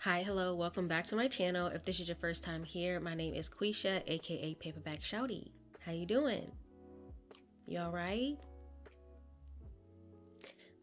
Hi, hello, welcome back to my channel. If this is your first time here, my name is Quisha, aka Paperback Shawty. How you doing? You alright?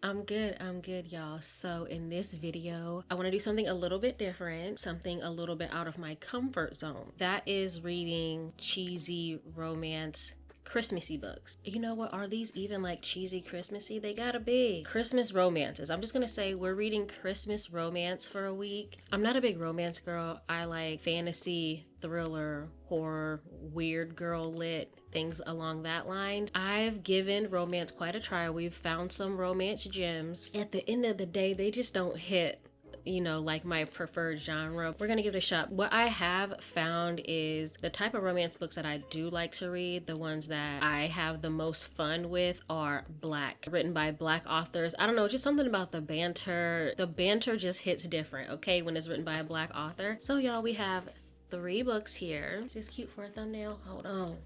I'm good, y'all. So in this video, I want to do something a little bit different, something a little bit out of my comfort zone. That is reading cheesy romance Christmassy books. You know what? Are these even like cheesy Christmassy? They gotta be. Christmas romances. I'm just gonna say we're reading Christmas romance for a week. I'm not a big romance girl. I like fantasy, thriller, horror, weird girl lit, things along that line. I've given romance quite a try. We've found some romance gems. At the end of the day, they just don't hit, you know, like my preferred genre. We're gonna give it a shot. What I have found is the type of romance books that I do like to read, the ones that I have the most fun with are Black, written by Black authors. I don't know, just something about the banter. The banter just hits different, okay, when it's written by a Black author. So y'all, we have 3 books here. Is this cute for a thumbnail? Hold on,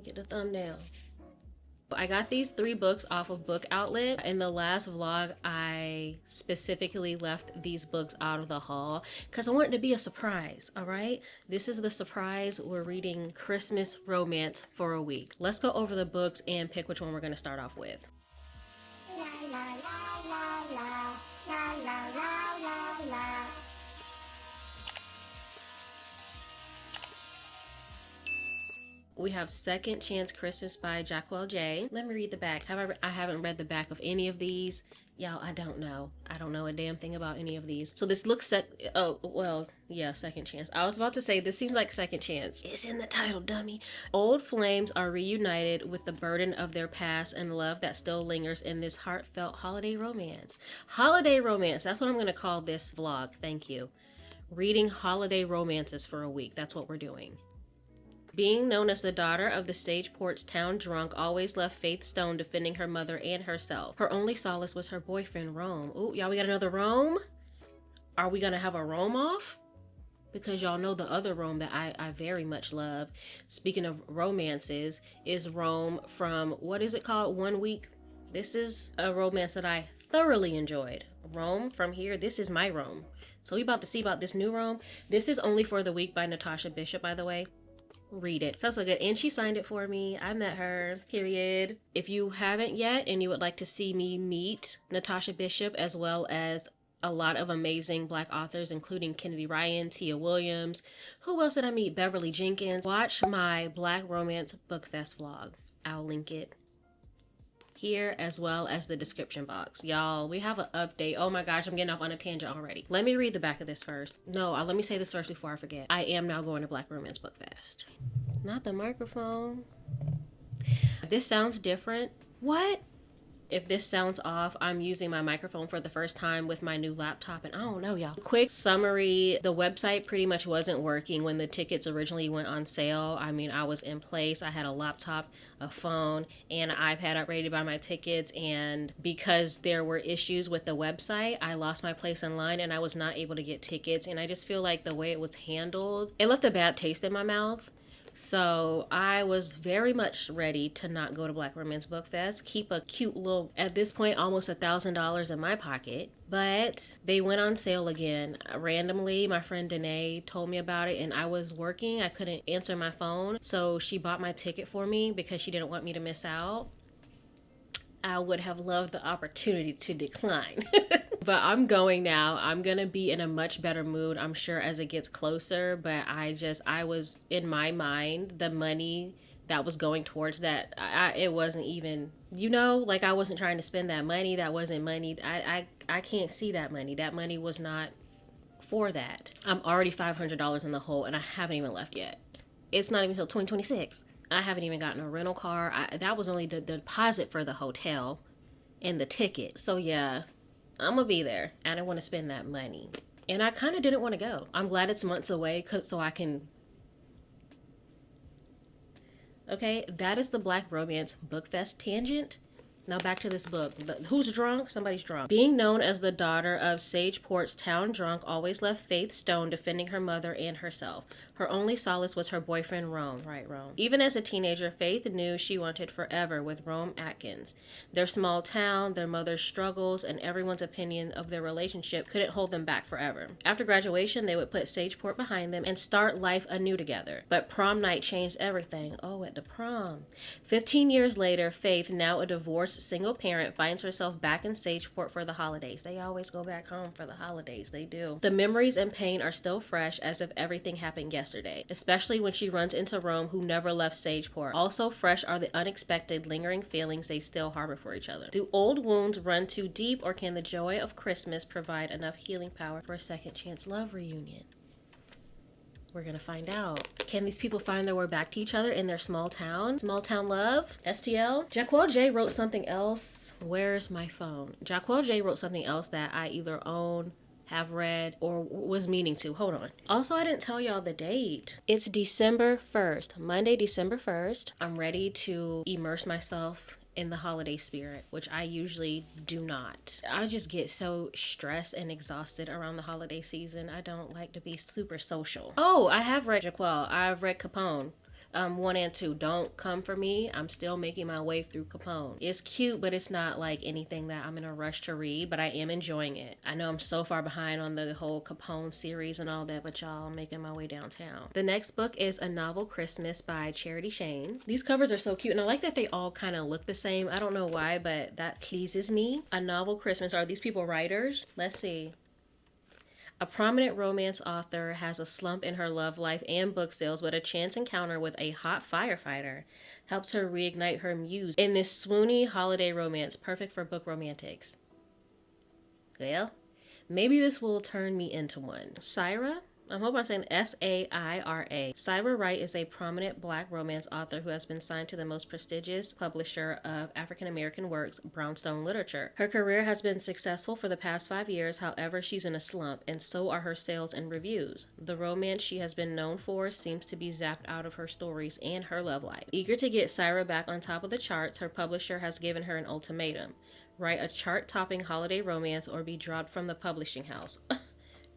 get the thumbnail. I got these 3 books off of Book Outlet. In the last vlog, I specifically left these books out of the haul because I wanted it to be a surprise, all right? This is the surprise. We're reading Christmas romance for a week. Let's go over the books and pick which one we're going to start off with. We have Second Chance Christmas by Jacquel J. Let me read the back. However, I haven't read the back of any of these. Y'all, I don't know. I don't know a damn thing about any of these. So this looks Second Chance. I was about to say, this seems like Second Chance. It's in the title, dummy. Old flames are reunited with the burden of their past and love that still lingers in this heartfelt holiday romance. Holiday romance. That's what I'm going to call this vlog. Thank you. Reading holiday romances for a week. That's what we're doing. Being known as the daughter of the Sageport's town drunk always left Faith Stone defending her mother and herself. Her only solace was her boyfriend, Rome. Ooh, y'all, we got another Rome? Are we gonna have a Rome off? Because y'all know the other Rome that I very much love, speaking of romances, is Rome from, what is it called? 1 Week. This is a romance that I thoroughly enjoyed. Rome from here, this is my Rome. So we about to see about this new Rome. This is Only for the Week by Natasha Bishop, by the way. Read it. Sounds so good. And she signed it for me. I met her, period. If you haven't yet and you would like to see me meet Natasha Bishop as well as a lot of amazing Black authors, including Kennedy Ryan, Tia Williams, who else did I meet? Beverly Jenkins. Watch my Black Romance Book Fest vlog. I'll link it here as well as the description box. Y'all, we have an update. Oh my gosh, I'm getting off on a tangent already. Let me read the back of this first. No, let me say this first before I forget. I am now going to Black Romance Book Fest. Not the microphone. This sounds different. What? If this sounds off, I'm using my microphone for the first time with my new laptop, and I don't know, y'all. Quick summary, the website pretty much wasn't working when the tickets originally went on sale. I mean, I was in place. I had a laptop, a phone, and an iPad up ready to buy my tickets, and because there were issues with the website, I lost my place in line and I was not able to get tickets, and I just feel like the way it was handled, it left a bad taste in my mouth. So I was very much ready to not go to Black Romance Book Fest, keep a cute little, at this point, almost $1,000 in my pocket. But they went on sale again. Randomly, my friend Danae told me about it and I was working. I couldn't answer my phone. So she bought my ticket for me because she didn't want me to miss out. I would have loved the opportunity to decline. But I'm going now. I'm gonna be in a much better mood, I'm sure, as it gets closer. But I was, in my mind, the money that was going towards that, it wasn't even, you know, like I wasn't trying to spend that money. That wasn't money. I can't see that money. That money was not for that. I'm already $500 in the hole and I haven't even left yet. It's not even until 2026. I haven't even gotten a rental car. That was only the deposit for the hotel and the ticket. So yeah, I'm gonna be there. I don't want to spend that money. And I kind of didn't want to go. I'm glad it's months away so I can... Okay, that is the Black Romance Book Fest tangent. Now back to this book. Who's drunk? Somebody's drunk. Being known as the daughter of Sageport's town drunk always left Faith Stone defending her mother and herself. Her only solace was her boyfriend, Rome. Right, Rome. Even as a teenager, Faith knew she wanted forever with Rome Atkins. Their small town, their mother's struggles, and everyone's opinion of their relationship couldn't hold them back forever. After graduation, they would put Sageport behind them and start life anew together. But prom night changed everything. Oh, at the prom. 15 years later, Faith, now a divorced single parent, finds herself back in Sageport for the holidays. They always go back home for the holidays. They do. The memories and pain are still fresh, as if everything happened yesterday, especially when she runs into Rome, who never left Sageport. Also fresh are the unexpected, lingering feelings they still harbor for each other. Do old wounds run too deep, or can the joy of Christmas provide enough healing power for a second chance love reunion? We're gonna find out. Can these people find their way back to each other in their small town? Small town love? STL? Jacquel J wrote something else. Where's my phone? Jacquel J wrote something else that I either own, have read, or was meaning to. Hold on. Also, I didn't tell y'all the date. It's December 1st. Monday, December 1st. I'm ready to immerse myself in the holiday spirit, which I usually do not. I just get so stressed and exhausted around the holiday season. I don't like to be super social. Oh, I have read Jacquel. I've read Capone. 1 and 2. Don't come for me. I'm still making my way through Capone. It's cute, but it's not like anything that I'm in a rush to read, but I am enjoying it. I know I'm so far behind on the whole Capone series and all that, but y'all, I'm making my way downtown. The next book is A Novel Christmas by Charity Shane. These covers are so cute, and I like that they all kind of look the same. I don't know why, but that pleases me. A Novel Christmas. Are these people writers? Let's see. A prominent romance author has a slump in her love life and book sales, but a chance encounter with a hot firefighter helps her reignite her muse in this swoony holiday romance, perfect for book romantics. Well, maybe this will turn me into one. Syra? I hope I'm saying Saira. Syra Wright is a prominent Black romance author who has been signed to the most prestigious publisher of African American works, Brownstone Literature. Her career has been successful for the past 5 years, however, she's in a slump, and so are her sales and reviews. The romance she has been known for seems to be zapped out of her stories and her love life. Eager to get Syra back on top of the charts, her publisher has given her an ultimatum. Write a chart-topping holiday romance or be dropped from the publishing house.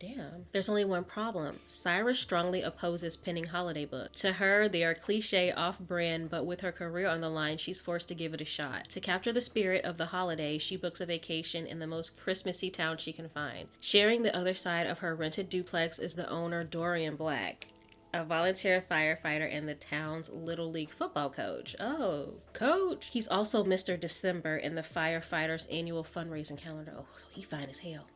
Damn. There's only one problem. Syra strongly opposes penning holiday books. To her, they are cliche, off-brand, but with her career on the line, she's forced to give it a shot. To capture the spirit of the holiday, she books a vacation in the most Christmassy town she can find. Sharing the other side of her rented duplex is the owner, Dorian Black, a volunteer firefighter and the town's Little League football coach. Oh, coach! He's also Mr. December in the firefighter's annual fundraising calendar. Oh, so he fine as hell.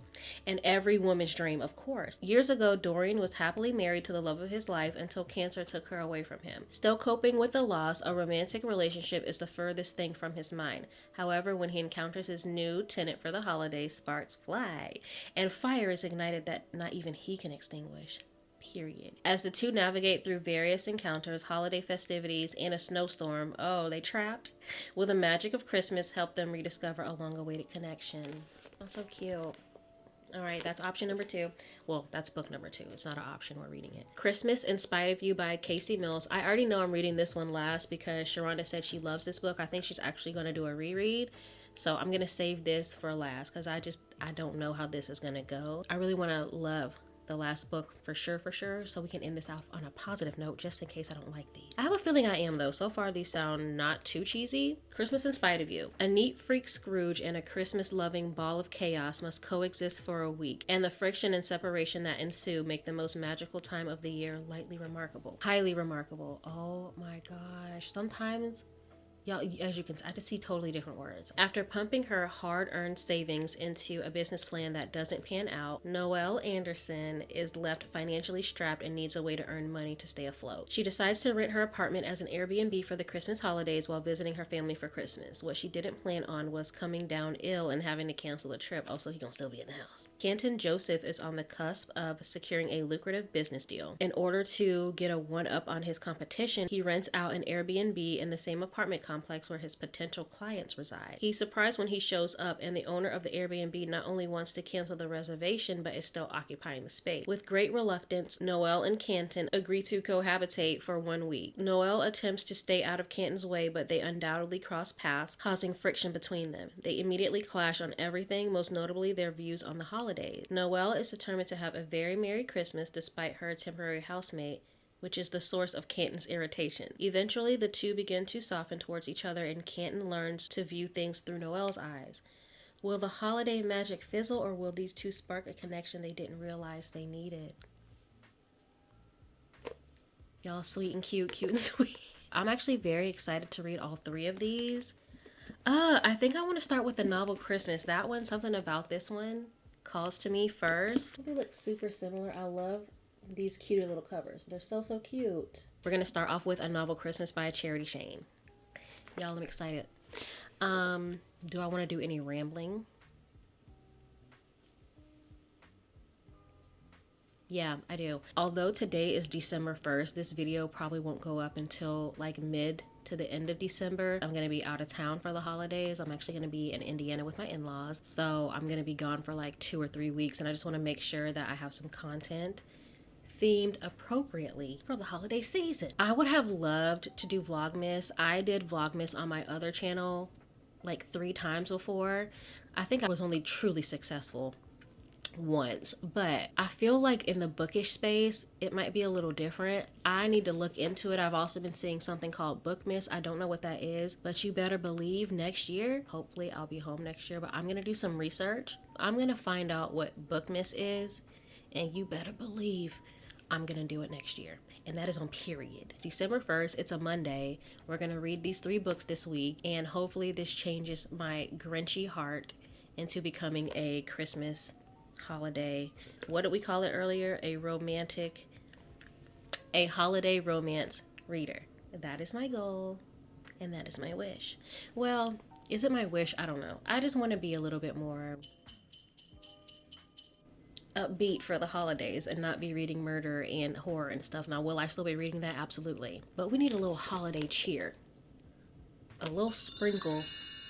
And every woman's dream, of course. Years ago, Dorian was happily married to the love of his life until cancer took her away from him. Still coping with the loss, a romantic relationship is the furthest thing from his mind. However, when he encounters his new tenant for the holidays, sparks fly, and fire is ignited that not even he can extinguish. Period. As the two navigate through various encounters, holiday festivities, and a snowstorm, oh, they trapped? Will the magic of Christmas help them rediscover a long-awaited connection? Oh, so cute. All right, that's option number 2. Well, that's book number 2. It's not an option. We're reading it. Christmas in Spite of You by Casey Mills. I already know I'm reading this one last because Sharonda said she loves this book. I think she's actually going to do a reread. So I'm going to save this for last because I don't know how this is going to go. I really want to love the last book for sure, so we can end this off on a positive note just in case I don't like these. I have a feeling I am though. So far these sound not too cheesy. Christmas in Spite of You. A neat freak Scrooge and a Christmas-loving ball of chaos must coexist for a week, and the friction and separation that ensue make the most magical time of the year highly remarkable. Oh my gosh. Sometimes y'all, as you can see, I just see totally different words. After pumping her hard-earned savings into a business plan that doesn't pan out, Noelle Anderson is left financially strapped and needs a way to earn money to stay afloat. She decides to rent her apartment as an Airbnb for the Christmas holidays while visiting her family for Christmas. What she didn't plan on was coming down ill and having to cancel the trip. Oh, so he gonna still be in the house. Canton Joseph is on the cusp of securing a lucrative business deal. In order to get a one-up on his competition, he rents out an Airbnb in the same apartment complex where his potential clients reside. He's surprised when he shows up and the owner of the Airbnb not only wants to cancel the reservation but is still occupying the space. With great reluctance, Noel and Canton agree to cohabitate for 1 week. Noel attempts to stay out of Canton's way, but they undoubtedly cross paths, causing friction between them. They immediately clash on everything, most notably their views on the holidays. Noelle is determined to have a very Merry Christmas despite her temporary housemate, which is the source of Canton's irritation. Eventually, the two begin to soften towards each other and Canton learns to view things through Noelle's eyes. Will the holiday magic fizzle, or will these two spark a connection they didn't realize they needed? Y'all sweet and cute, cute and sweet. I'm actually very excited to read all 3 of these. I think I want to start with the novel Christmas. That one, something about this one calls to me first. They look super similar. I love these cuter little covers. They're so cute. We're gonna start off with A Novel Christmas by Charity Shane. Y'all, I'm excited. Do I want to do any rambling? Yeah, I do. Although today is December 1st, this video probably won't go up until like mid to the end of December. I'm gonna be out of town for the holidays. I'm actually gonna be in Indiana with my in-laws. So I'm gonna be gone for like 2 or 3 weeks, and I just wanna make sure that I have some content themed appropriately for the holiday season. I would have loved to do Vlogmas. I did Vlogmas on my other channel like 3 times before. I think I was only truly successful once, but I feel like in the bookish space it might be a little different. I need to look into it. I've also been seeing something called Bookmas. I don't know what that is, but you better believe next year, hopefully I'll be home next year, but I'm gonna do some research. I'm gonna find out what Bookmas is, and you better believe I'm gonna do it next year. And that is on period. December 1st, it's a Monday. We're gonna read these 3 books this week, and hopefully this changes my Grinchy heart into becoming a Christmas holiday, what did we call it earlier? A holiday romance reader. That is my goal, and that is my wish. Well, is it my wish? I don't know. I just want to be a little bit more upbeat for the holidays and not be reading murder and horror and stuff. Now, will I still be reading that? Absolutely. But we need a little holiday cheer. A little sprinkle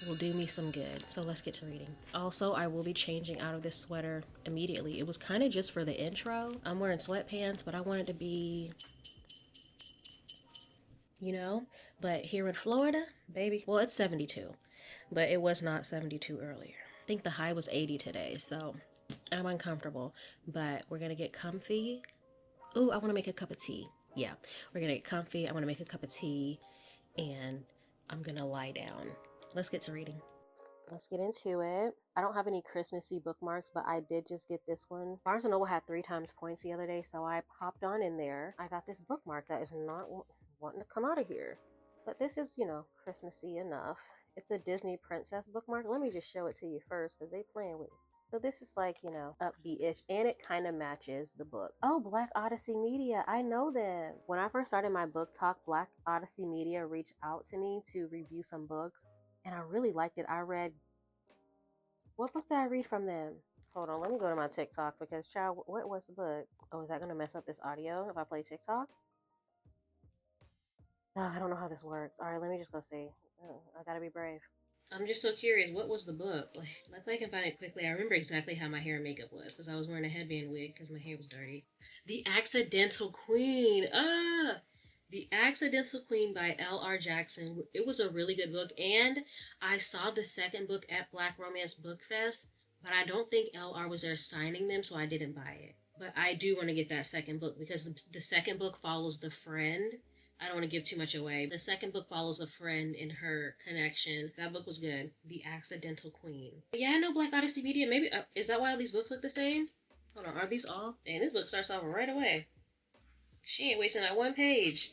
will do me some good. So let's get to reading. Also, I will be changing out of this sweater immediately. It was kind of just for the intro. I'm wearing sweatpants, but I want it to be, you know, but here in Florida, baby, well, it's 72, but it was not 72 earlier. I think the high was 80 today, so I'm uncomfortable, but we're gonna get comfy. Ooh, I want to make a cup of tea. Yeah, we're gonna get comfy. I want to make a cup of tea, and I'm gonna lie down. Let's get to reading. Let's get into it. I don't have any Christmassy bookmarks, but I did just get this one. Barnes & Noble had 3 times points the other day, so I popped on in there. I got this bookmark that is not wanting to come out of here. But this is, you know, Christmassy enough. It's a Disney princess bookmark. Let me just show it to you first, because they playing with me. So this is like, you know, upbeat-ish, and it kind of matches the book. Oh, Black Odyssey Media. I know them. When I first started my book talk, Black Odyssey Media reached out to me to review some books, and I really liked it. I read, what book did I read from them? Hold on, let me go to my TikTok, because child, what was the book? Oh, is that going to mess up this audio if I play TikTok? Oh, I don't know how this works. All right, let me just go see. Oh, I gotta be brave. I'm just so curious. What was the book? Luckily I can find it quickly. I remember exactly how my hair and makeup was, because I was wearing a headband wig because my hair was dirty. The Accidental Queen. The Accidental Queen by L.R. Jackson. It was a really good book, and I saw the second book at Black Romance Book Fest, but I don't think L.R. was there signing them, so I didn't buy it. But I do want to get that second book, because the second book follows the friend. I don't want to give too much away. The second book follows a friend in her connection. That book was good. The Accidental Queen. Yeah, I know Black Odyssey Media. Maybe, is that why all these books look the same? Hold on, are these all? Man, this book starts off right away. She ain't wasting that one page.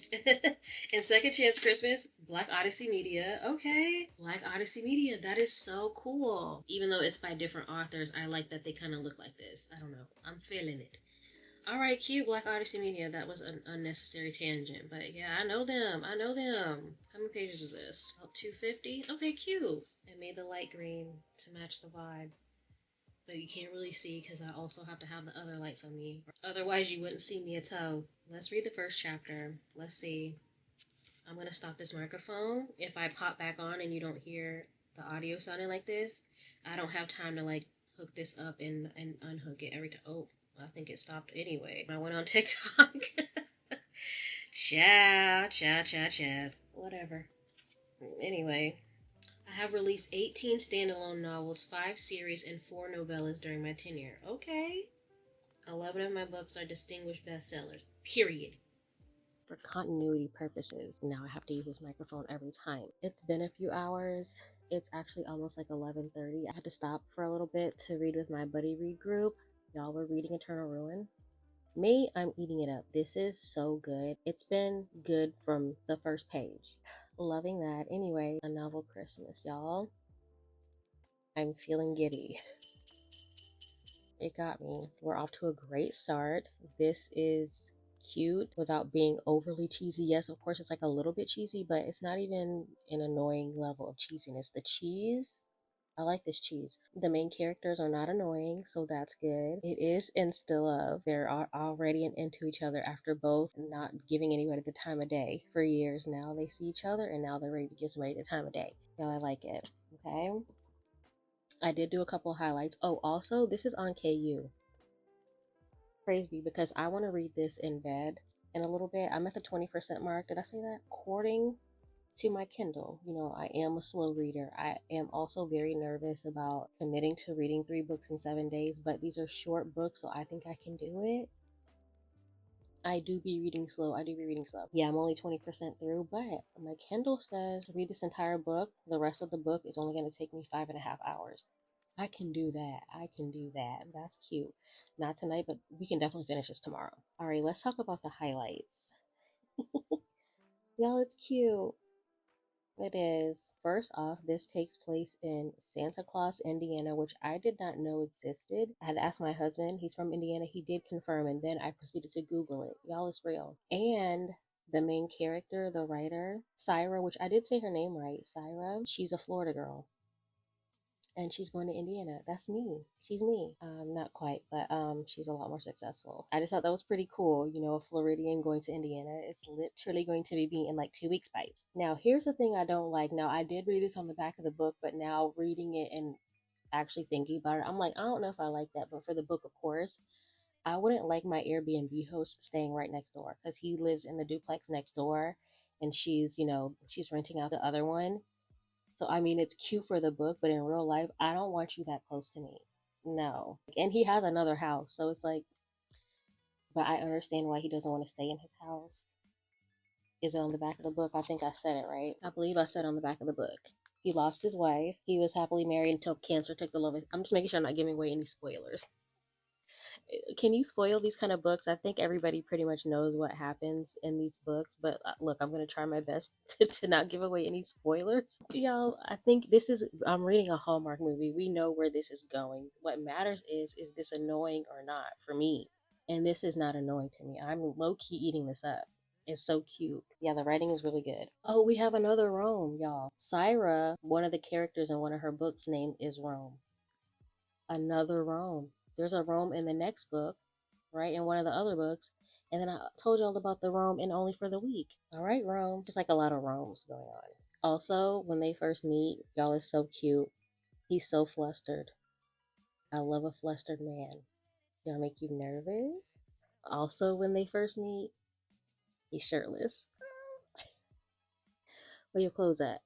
And Second Chance Christmas, Black Odyssey Media. Okay. Black Odyssey Media. That is so cool. Even though it's by different authors, I like that they kind of look like this. I don't know. I'm feeling it. All right, cute. Black Odyssey Media. That was an unnecessary tangent, but yeah, I know them. I know them. How many pages is this? About 250. Okay, cute. I made the light green to match the vibe. but you can't really see because I also have to have the other lights on me. Otherwise, you wouldn't see me a toe. Let's read the first chapter. Let's see. I'm going to stop this microphone. If I pop back on and you don't hear the audio sounding like this, I don't have time to like hook this up and unhook it every time. Oh, I think it stopped anyway. I went on TikTok. Ciao. Whatever. Anyway, I have released 18 standalone novels, 5 series, and 4 novellas during my tenure. Okay. 11 of my books are distinguished bestsellers. Period. For continuity purposes, now I have to use this microphone every time. It's been a few hours. It's actually almost like 11:30. I had to stop for a little bit to read with my buddy read group. Y'all were reading Eternal Ruin. Me, I'm eating it up. This is so good. It's been good from the first page. Loving that. Anyway, a novel Christmas, y'all. I'm feeling giddy. It got me. We're off to a great start. This is cute without being overly cheesy. Yes, of course, it's like a little bit cheesy, but it's not even an annoying level of cheesiness. The cheese, I like this cheese. The main characters are not annoying, so that's good. It is insta love. They're already into each other after both not giving anybody the time of day for years now. They see each other and now they're ready to give somebody the time of day. So I like it. Okay. I did do a couple highlights. Oh, also, this is on KU. Praise be, because I want to read this in bed in a little bit. I'm at the 20% mark. Did I say that? According to my Kindle, I am a slow reader. I am also very nervous about committing to reading 3 books in 7 days, but these are short books, so I think I can do it. I do be reading slow. Yeah, I'm only 20% through, but my Kindle says read this entire book. The rest of the book is only going to take me 5.5 hours. I can do that. That's cute. Not tonight, but we can definitely finish this tomorrow. All right, let's talk about the highlights. Y'all, it's cute. It is. First off, this takes place in Santa Claus, Indiana, which I did not know existed. I had to ask my husband. He's from Indiana. He did confirm, and then I proceeded to Google it. Y'all, it's real. And the main character, the writer, Syra, which I did say her name right, Syra, she's a Florida girl. And she's going to Indiana. That's me. She's me. Not quite, but she's a lot more successful. I just thought that was pretty cool. A Floridian going to Indiana. It's literally going to be being in like 2 weeks pipes. Now, here's the thing I don't like. Now, I did read this on the back of the book, but now reading it and actually thinking about it, I'm like, I don't know if I like that. But for the book, of course, I wouldn't like my Airbnb host staying right next door because he lives in the duplex next door, and she's renting out the other one. So, I mean, it's cute for the book, but in real life, I don't want you that close to me. No. And he has another house. So it's like, but I understand why he doesn't want to stay in his house. Is it on the back of the book? I think I said it right. I believe I said on the back of the book. He lost his wife. He was happily married until cancer took the love of. I'm just making sure I'm not giving away any spoilers. Can you spoil these kind of books? I think everybody pretty much knows what happens in these books, but look, I'm going to try my best to not give away any spoilers. Y'all, I think I'm reading a Hallmark movie. We know where this is going. What matters is this annoying or not for me? And this is not annoying to me. I'm low-key eating this up. It's so cute. Yeah, the writing is really good. Oh, we have another Rome, y'all. Syra, one of the characters in one of her books' name is Rome. Another Rome. There's a Rome in the next book, right? In one of the other books. And then I told y'all about the Rome in Only for the Week. All right, Rome. Just like a lot of Romes going on. Also, when they first meet, y'all is so cute. He's so flustered. I love a flustered man. Y'all make you nervous? Also, when they first meet, he's shirtless. Where your clothes at?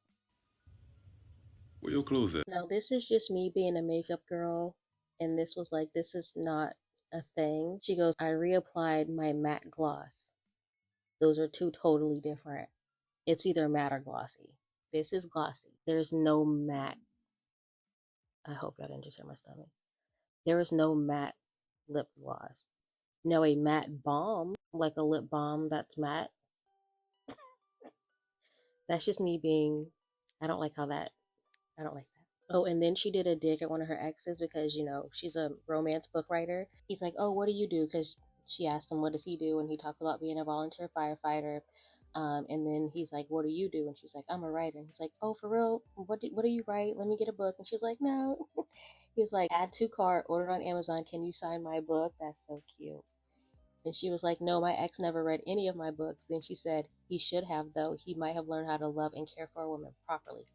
Where your clothes at? Now, this is just me being a makeup girl. And this was like, this is not a thing. She goes, I reapplied my matte gloss. Those are 2 totally different. It's either matte or glossy. This is glossy. There's no matte. I hope y'all didn't just hear my stomach. There is no matte lip gloss. No, a matte balm, like a lip balm that's matte. That's just me being, I don't like that. Oh, and then she did a dig at one of her exes because, she's a romance book writer. He's like, oh, what do you do? Because she asked him, what does he do? And he talked about being a volunteer firefighter. And then he's like, what do you do? And she's like, I'm a writer. And he's like, oh, for real? What do you write? Let me get a book. And she's like, no. He was like, add to cart, ordered on Amazon. Can you sign my book? That's so cute. And she was like, no, my ex never read any of my books. Then she said, he should have, though. He might have learned how to love and care for a woman properly.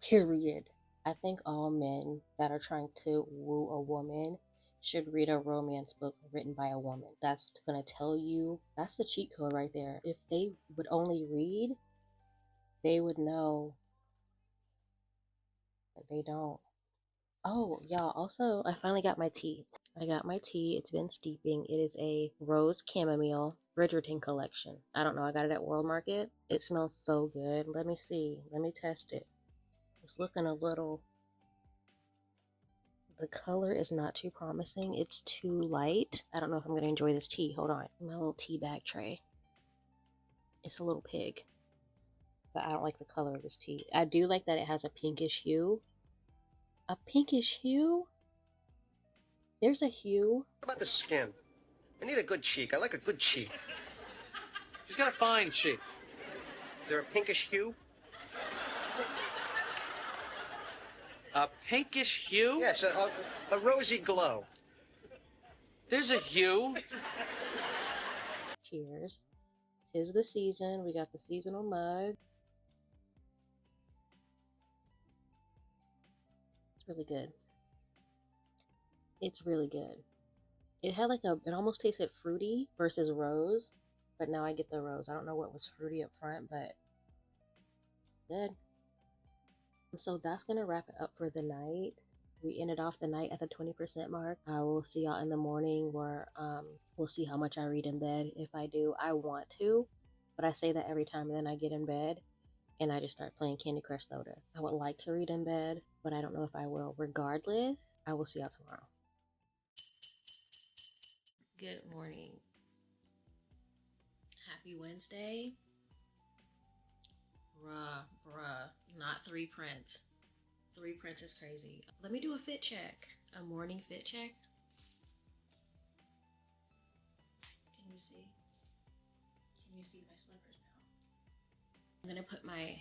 Period. I think all men that are trying to woo a woman should read a romance book written by a woman. That's going to tell you, that's the cheat code right there. If they would only read, they would know that they don't. Oh, y'all, also, I finally got my tea. I got my tea. It's been steeping. It is a rose chamomile Bridgerton collection. I don't know. I got it at World Market. It smells so good. Let me see. Let me test it. It's looking a little... The color is not too promising. It's too light. I don't know if I'm going to enjoy this tea. Hold on. My little tea bag tray. It's a little pig. But I don't like the color of this tea. I do like that it has a pinkish hue. A pinkish hue? There's a hue. How about the skin? I need a good cheek. I like a good cheek. She's got a fine cheek. Is there a pinkish hue? A pinkish hue? Yes, a rosy glow. There's a hue. Cheers. 'Tis the season. We got the seasonal mug. It's really good. It's really good. It had like it almost tasted fruity versus rose, but now I get the rose. I don't know what was fruity up front, but good. So that's gonna wrap it up for the night. We ended off the night at the 20% mark. I will see y'all in the morning where we'll see how much I read in bed. If I do, I want to, but I say that every time and then I get in bed and I just start playing Candy Crush Soda. I would like to read in bed, but I don't know if I will. Regardless, I will see y'all tomorrow. Good morning. Happy Wednesday. Bruh, not 3 prints. 3 prints is crazy. Let me do a fit check. A morning fit check. Can you see? Can you see my slippers now? I'm gonna put my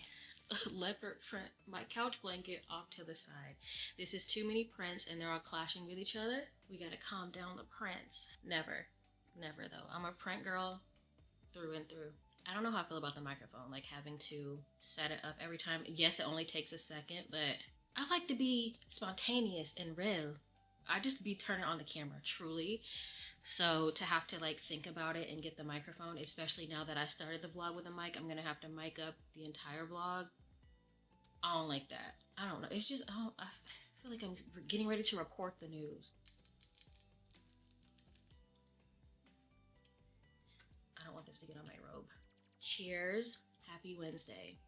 leopard print, my couch blanket off to the side. This is too many prints and they're all clashing with each other. We gotta calm down the prints. Never though. I'm a print girl through and through. I don't know how I feel about the microphone, like having to set it up every time. Yes, it only takes a second, but I like to be spontaneous and real. I just be turning on the camera, truly. So to have to like think about it and get the microphone, especially now that I started the vlog with a mic, I'm gonna have to mic up the entire vlog. I don't like that. I don't know. It's just, I feel like I'm getting ready to report the news. I don't want this to get on my robe. Cheers. Happy Wednesday.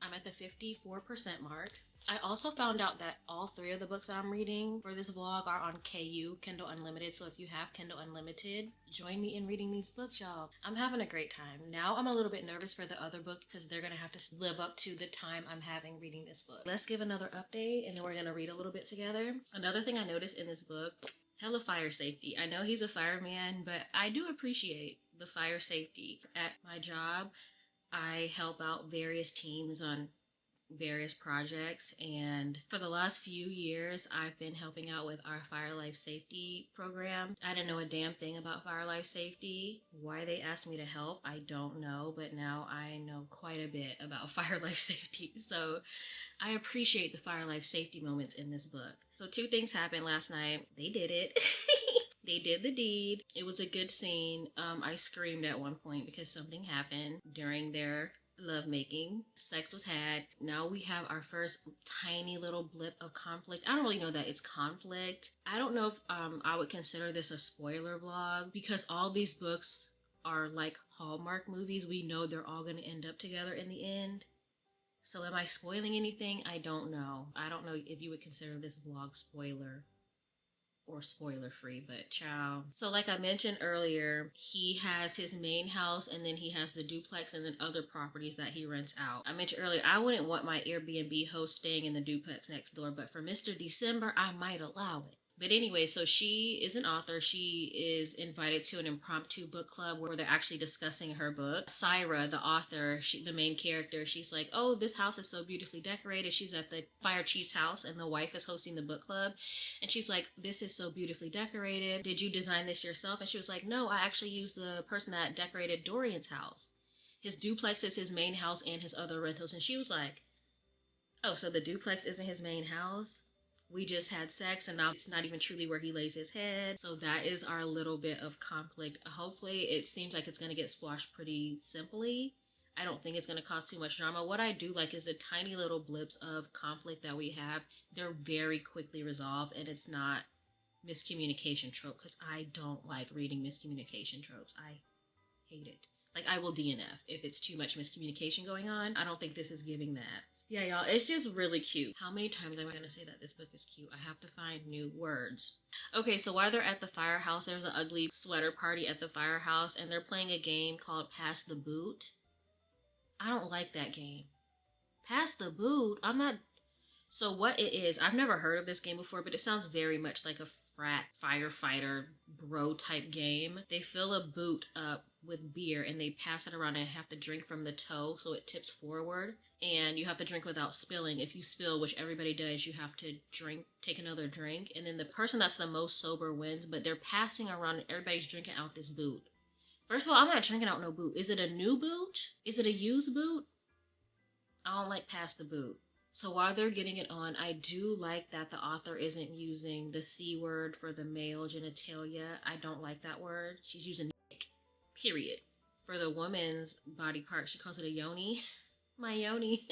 I'm at the 54% mark. I also found out that all 3 of the books I'm reading for this vlog are on KU, Kindle Unlimited. So if you have Kindle Unlimited, join me in reading these books, y'all. I'm having a great time. Now I'm a little bit nervous for the other book because they're gonna have to live up to the time I'm having reading this book. Let's give another update and then we're gonna read a little bit together. Another thing I noticed in this book, hella fire safety. I know he's a fireman, but I do appreciate the fire safety. At my job, I help out various teams on various projects, and for the last few years I've been helping out with our fire life safety program. I didn't know a damn thing about fire life safety. Why they asked me to help, I don't know, but now I know quite a bit about fire life safety. So I appreciate the fire life safety moments in this book. So 2 things happened last night. They did it. They did the deed. It was a good scene. I screamed at one point because something happened during their lovemaking. Sex was had. Now we have our first tiny little blip of conflict. I don't really know that it's conflict. I don't know if I would consider this a spoiler vlog because all these books are like Hallmark movies. We know they're all going to end up together in the end. So am I spoiling anything? I don't know. I don't know if you would consider this vlog spoiler or spoiler free, but ciao. So like I mentioned earlier, he has his main house and then he has the duplex and then other properties that he rents out. I mentioned earlier, I wouldn't want my Airbnb host staying in the duplex next door, but for Mr. December, I might allow it. But anyway, so she is an author. She is invited to an impromptu book club where they're actually discussing her book. Syra, the author, the main character, she's like, oh, this house is so beautifully decorated. She's at the fire chief's house and the wife is hosting the book club. And she's like, this is so beautifully decorated. Did you design this yourself? And she was like, no, I actually used the person that decorated Dorian's house. His duplex is his main house and his other rentals. And she was like, oh, so the duplex isn't his main house? We just had sex and now it's not even truly where he lays his head. So that is our little bit of conflict. Hopefully it seems like it's going to get squashed pretty simply. I don't think it's going to cause too much drama. What I do like is the tiny little blips of conflict that we have. They're very quickly resolved and it's not miscommunication trope, because I don't like reading miscommunication tropes. I hate it. Like, I will DNF if it's too much miscommunication going on. I don't think this is giving that. Yeah, y'all, it's just really cute. How many times am I going to say that this book is cute? I have to find new words. Okay, so while they're at the firehouse, there's an ugly sweater party at the firehouse, and they're playing a game called Pass the Boot. I don't like that game. Pass the Boot? I'm not... So what it is, I've never heard of this game before, but it sounds very much like a frat firefighter bro type game. They fill a boot up with beer and they pass it around and have to drink from the toe so it tips forward, and you have to drink without spilling. If you spill, which everybody does, you have to take another drink, and then the person that's the most sober wins. But they're passing around and everybody's drinking out this boot. First of all, I'm not drinking out no boot. Is it a new boot? Is it a used boot? I don't like pass the boot. So while they're getting it on, I do like that the author isn't using the C word for the male genitalia. I don't like that word. She's using dick, period. For the woman's body part, she calls it a yoni. My yoni.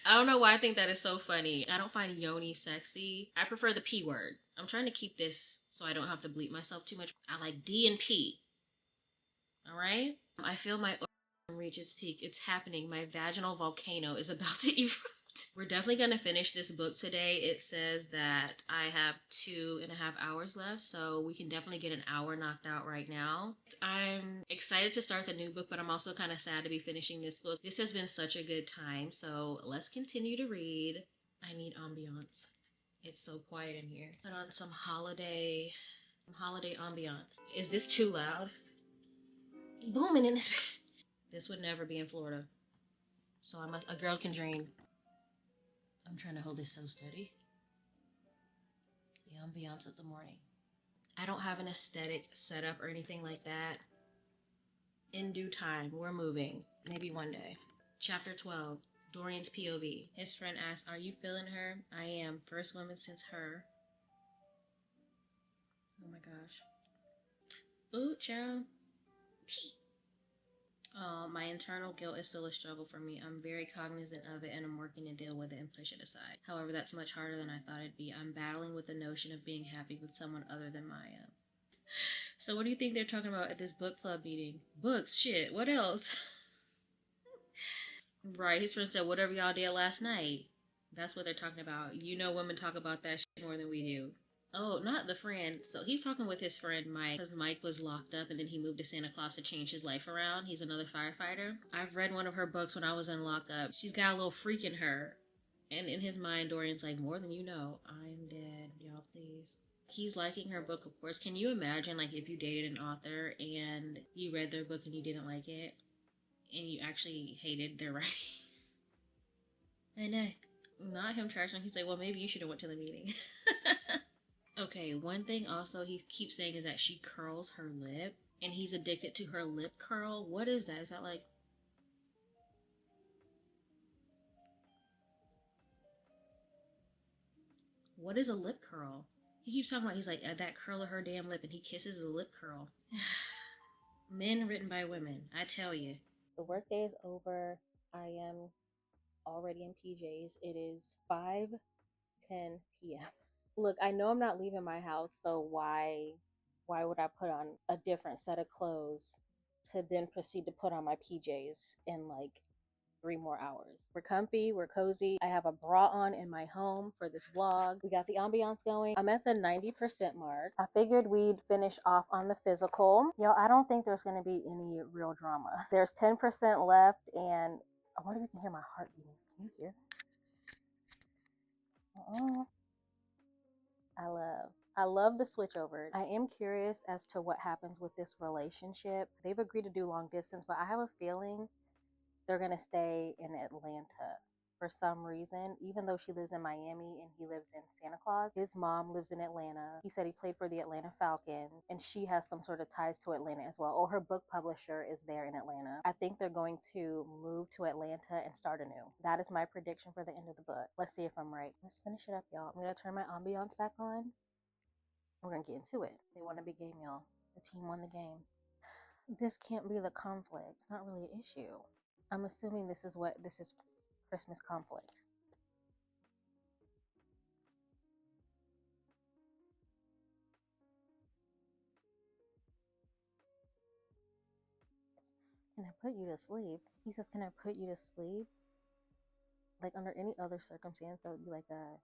I don't know why I think that is so funny. I don't find yoni sexy. I prefer the P word. I'm trying to keep this so I don't have to bleep myself too much. I like D and P. Alright? I feel my reach its peak. It's happening. My vaginal volcano is about to erupt. We're definitely going to finish this book today. It says that I have 2.5 hours left, so we can definitely get an hour knocked out right now. I'm excited to start the new book, but I'm also kind of sad to be finishing this book. This has been such a good time, so let's continue to read. I need ambiance. It's so quiet in here. Put on some holiday ambiance. Is this too loud? Booming in this. This would never be in Florida. So a girl can dream. I'm trying to hold this so steady. The ambiance of the morning. I don't have an aesthetic setup or anything like that. In due time, we're moving. Maybe one day. Chapter 12. Dorian's POV. His friend asks, are you feeling her? I am. First woman since her. Oh my gosh. Ooh, child. My internal guilt is still a struggle for me. I'm very cognizant of it and I'm working to deal with it and push it aside. However, that's much harder than I thought it'd be. I'm battling with the notion of being happy with someone other than Maya. So what do you think they're talking about at this book club meeting? Books, shit, what else? Right, his friend said, whatever y'all did last night. That's what they're talking about. You know women talk about that shit more than we do. Oh, not the friend. So he's talking with his friend Mike, because Mike was locked up and then he moved to Santa Claus to change his life around. He's another firefighter. I've read one of her books when I was in lockup. She's got a little freak in her. And in his mind, Dorian's like, more than you know. I'm dead. Y'all, please. He's liking her book, of course. Can you imagine, like, if you dated an author and you read their book and you didn't like it? And you actually hated their writing? I know. Not him trashing. He's like, well, maybe you should have went to the meeting. Okay, one thing also he keeps saying is that she curls her lip, and he's addicted to her lip curl. What is that? Is that like... What is a lip curl? He keeps talking about, he's like, that curl of her damn lip, and he kisses the lip curl. Men written by women, I tell you. The workday is over. I am already in PJs. It is 5:10 p.m. Look, I know I'm not leaving my house, so why would I put on a different set of clothes to then proceed to put on my PJs in like 3 more hours? We're comfy, we're cozy. I have a bra on in my home for this vlog. We got the ambiance going. I'm at the 90% mark. I figured we'd finish off on the physical. Yo, I don't think there's gonna be any real drama. There's 10% left, and I wonder if you can hear my heart beating. Can you hear that? I love I love the switchover. I am curious as to what happens with this relationship. They've agreed to do long distance, but I have a feeling they're going to stay in Atlanta for some reason, even though she lives in Miami and he lives in Santa Claus. His mom lives in Atlanta. He said he played for the Atlanta Falcons, and she has some sort of ties to Atlanta as well. Oh, her book publisher is there in Atlanta. I think they're going to move to Atlanta and start anew. That is my prediction for the end of the book. Let's see if I'm right. Let's finish it up, y'all. I'm going to turn my ambiance back on. We're going to get into it. They won a big game, y'all. The team won the game. This can't be the conflict. It's not really an issue. I'm assuming this is Christmas conflict. Can I put you to sleep? He says, can I put you to sleep? Like, under any other circumstance, that would be like a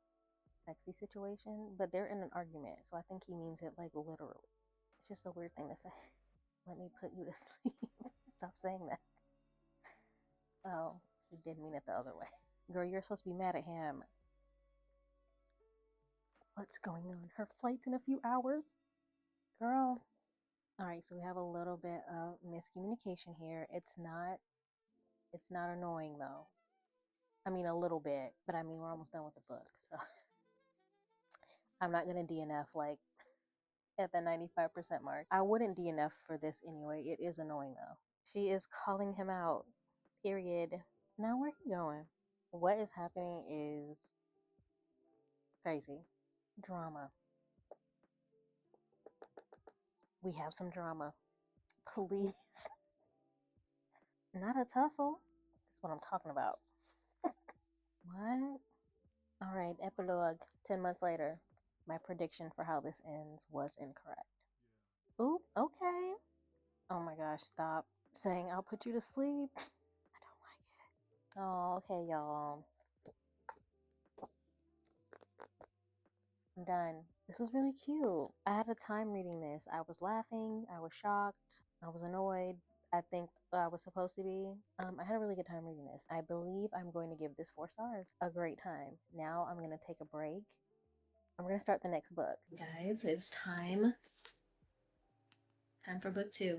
sexy situation, but they're in an argument, so I think he means it like literally. It's just a weird thing to say. Let me put you to sleep. Stop saying that. Oh, he did mean it the other way. Girl, you're supposed to be mad at him. What's going on? Her flight's in a few hours? Girl. Alright, so we have a little bit of miscommunication here. It's not annoying though. I mean, a little bit, but I mean, we're almost done with the book, so I'm not gonna DNF like at the 95% mark. I wouldn't DNF for this anyway. It is annoying though. She is calling him out. Period. Now where he going? What is happening is crazy. Drama. We have some drama. Please. Not a tussle. That's what I'm talking about. What? Alright, epilogue. 10 months later. My prediction for how this ends was incorrect. Oop, okay. Oh my gosh, stop saying I'll put you to sleep. I don't like it. Oh, okay, y'all. I'm done. This was really cute. I had a time reading this. I was laughing, I was shocked, I was annoyed. I think I was supposed to be. I had a really good time reading this. I believe I'm going to give this 4 stars. A great time. Now I'm going to take a break. I'm going to start the next book. Guys, it's time. Time for book 2.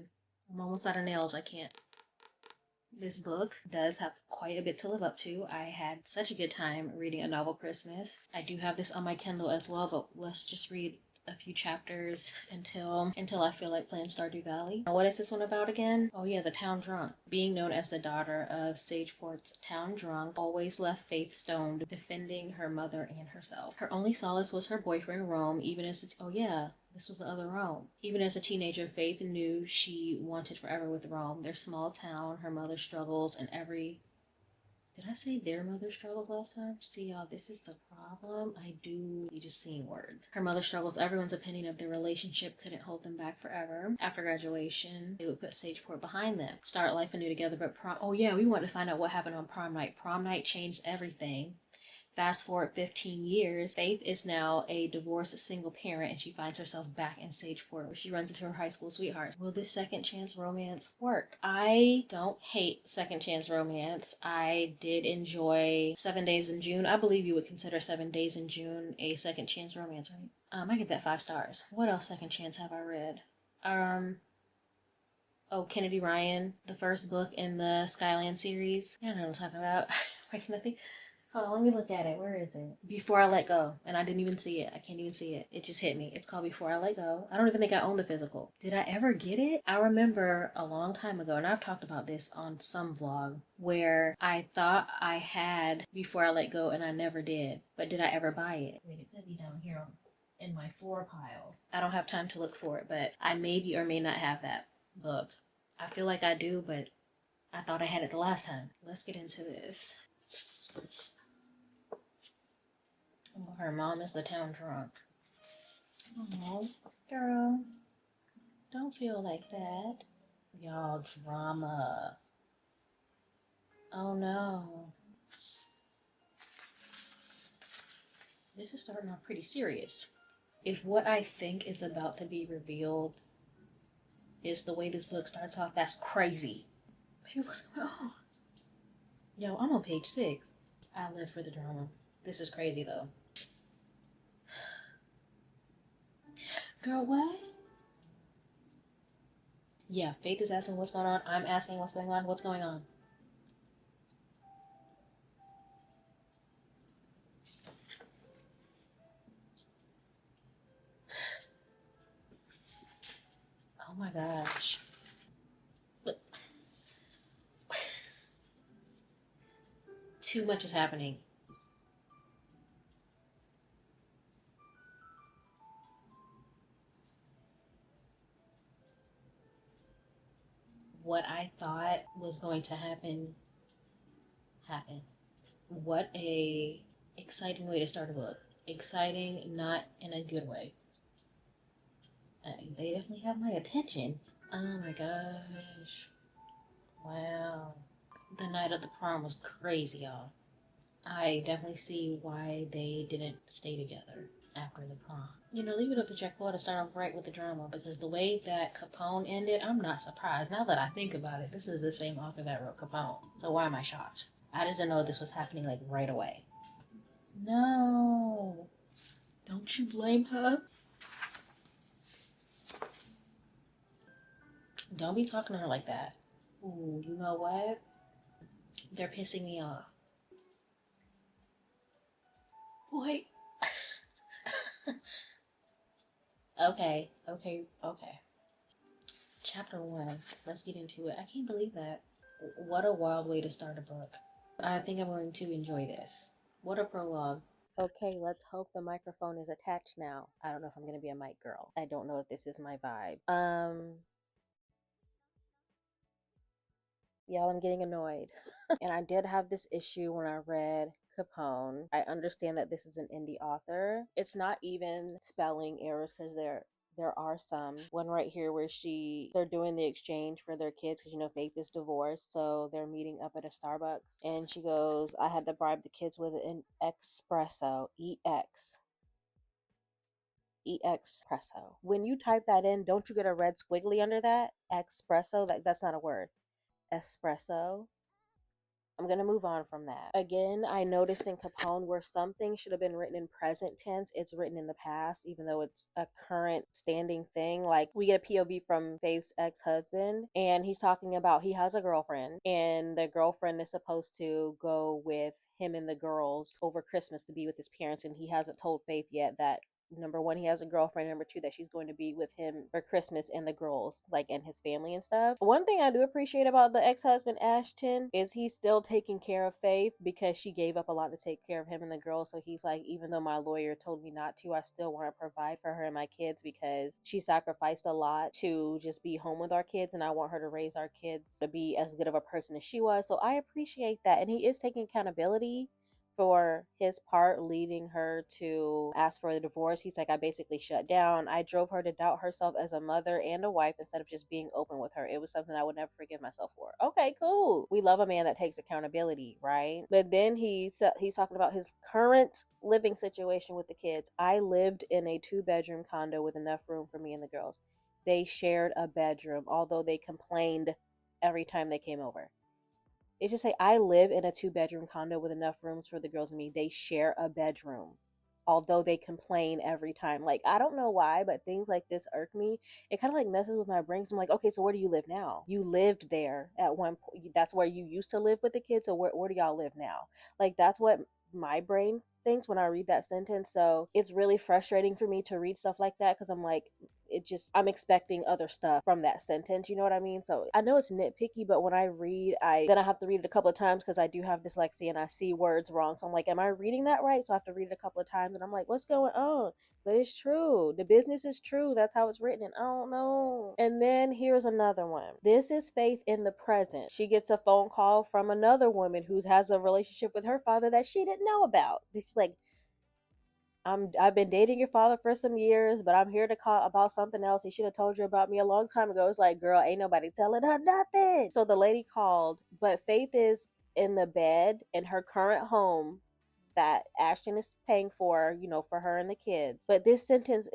I'm almost out of nails. I can't. This book does have quite a bit to live up to. I had such a good time reading A Novel Christmas. I do have this on my Kindle as well, but let's just read a few chapters until I feel like playing Stardew Valley. What is this one about again? Oh yeah, the town drunk. Being known as the daughter of Sageport's town drunk always left Faith stoned, defending her mother and herself. Her only solace was her boyfriend Rome, even as oh yeah, this was the other Rome. Even as a teenager, Faith knew she wanted forever with Rome. Their small town, her mother's struggles, and every... Did I say their mother struggles last time? See, y'all, this is the problem. I do be just seeing words. Her mother struggles. Everyone's opinion of their relationship couldn't hold them back forever. After graduation, they would put Sageport behind them. Start life anew together, but prom... Oh yeah, we want to find out what happened on prom night. Prom night changed everything. Fast forward 15 years, Faith is now a divorced single parent and she finds herself back in Sageport where she runs into her high school sweetheart. Will this second chance romance work? I don't hate second chance romance. I did enjoy 7 Days in June. I believe you would consider 7 Days in June a second chance romance, right? I give that 5 stars. What else second chance have I read? Oh, Kennedy Ryan, the first book in the Skyland series. I don't know what I'm talking about. Why can't I think? Hold on, let me look at it. Where is it? Before I Let Go. And I didn't even see it. I can't even see it. It just hit me. It's called Before I Let Go. I don't even think I own the physical. Did I ever get it? I remember a long time ago, and I've talked about this on some vlog, where I thought I had Before I Let Go and I never did. But did I ever buy it? Wait, it could be down here in my 4 pile. I don't have time to look for it, but I maybe or may not have that book. I feel like I do, but I thought I had it the last time. Let's get into this. Oh, her mom is the town drunk. Oh, girl. Don't feel like that. Y'all, drama. Oh no. This is starting off pretty serious. If what I think is about to be revealed is the way this book starts off, that's crazy. Baby, what's going on? Yo, I'm on page 6. I live for the drama. This is crazy though. Girl, what? Yeah, Faith is asking what's going on. I'm asking what's going on. What's going on? Oh my gosh. Look, too much is happening. What I thought was going to happen happened. What a exciting way to start a book. Exciting, not in a good way. They definitely have my attention. Oh my gosh. Wow. The night of the prom was crazy, y'all. I definitely see why they didn't stay together after the prom. You know, leave it up to Jack Paul to start off right with the drama, because the way that Capone ended, I'm not surprised. Now that I think about it, this is the same author that wrote Capone. So why am I shocked? I just didn't know this was happening like right away. No. Don't you blame her? Don't be talking to her like that. Ooh, you know what? They're pissing me off. Wait. Okay. Chapter 1. Let's get into it. I can't believe that. What a wild way to start a book. I think I'm going to enjoy this. What a prologue. Okay, let's hope the microphone is attached now. I don't know if I'm going to be a mic girl. I don't know if this is my vibe. Y'all, I'm getting annoyed. And I did have this issue when I read Capone. I understand that this is an indie author. It's not even spelling errors, because there are some. One right here where they're doing the exchange for their kids, because you know Faith is divorced, so they're meeting up at a Starbucks, and she goes, I had to bribe the kids with an espresso. Espresso. When you type that in, don't you get a red squiggly under that? Espresso? That's not a word. Espresso. I'm going to move on from that. Again, I noticed in Capone where something should have been written in present tense, it's written in the past, even though it's a current standing thing. Like, we get a POV from Faith's ex-husband, and he's talking about he has a girlfriend, and the girlfriend is supposed to go with him and the girls over Christmas to be with his parents, and he hasn't told Faith yet that number one, he has a girlfriend, number two, that she's going to be with him for Christmas, and the girls, like, and his family and stuff. One thing I do appreciate about the ex-husband Ashton is he's still taking care of Faith, because she gave up a lot to take care of him and the girls. So he's like, even though my lawyer told me not to, I still want to provide for her and my kids, because she sacrificed a lot to just be home with our kids, and I want her to raise our kids to be as good of a person as she was. So I appreciate that, and he is taking accountability for his part, leading her to ask for the divorce. He's like, I basically shut down. I drove her to doubt herself as a mother and a wife instead of just being open with her. It was something I would never forgive myself for. Okay, cool. We love a man that takes accountability, right? But then he's talking about his current living situation with the kids. I lived in a 2-bedroom condo with enough room for me and the girls. They shared a bedroom, although they complained every time they came over. It should say, I live in a 2-bedroom condo with enough rooms for the girls and me. They share a bedroom, although they complain every time. Like, I don't know why, but things like this irk me. It kind of like messes with my brain. So I'm like, okay, so where do you live now? You lived there at one point. That's where you used to live with the kids. So where do y'all live now? Like, that's what my brain thinks when I read that sentence. So it's really frustrating for me to read stuff like that, because I'm like, I'm expecting other stuff from that sentence, you know what I mean? So I know it's nitpicky, but when I read, then I have to read it a couple of times, because I do have dyslexia and I see words wrong. So I'm like, am I reading that right? So I have to read it a couple of times, and I'm like, what's going on? But it's true. The business is true. That's how it's written. And I don't know. And then here's another one. This is Faith in the present. She gets a phone call from another woman who has a relationship with her father that she didn't know about. She's like, I've been dating your father for some years, but I'm here to call about something else. He should have told you about me a long time ago. It's like, girl, ain't nobody telling her nothing. So the lady called, but Faith is in the bed in her current home that Ashton is paying for, for her and the kids. But this sentence,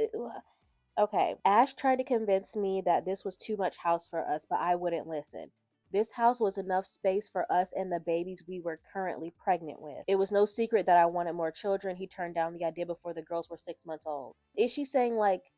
okay, Ash tried to convince me that this was too much house for us, but I wouldn't listen. This house was enough space for us and the babies we were currently pregnant with. It was no secret that I wanted more children. He turned down the idea before the girls were 6 months old. Is she saying, like,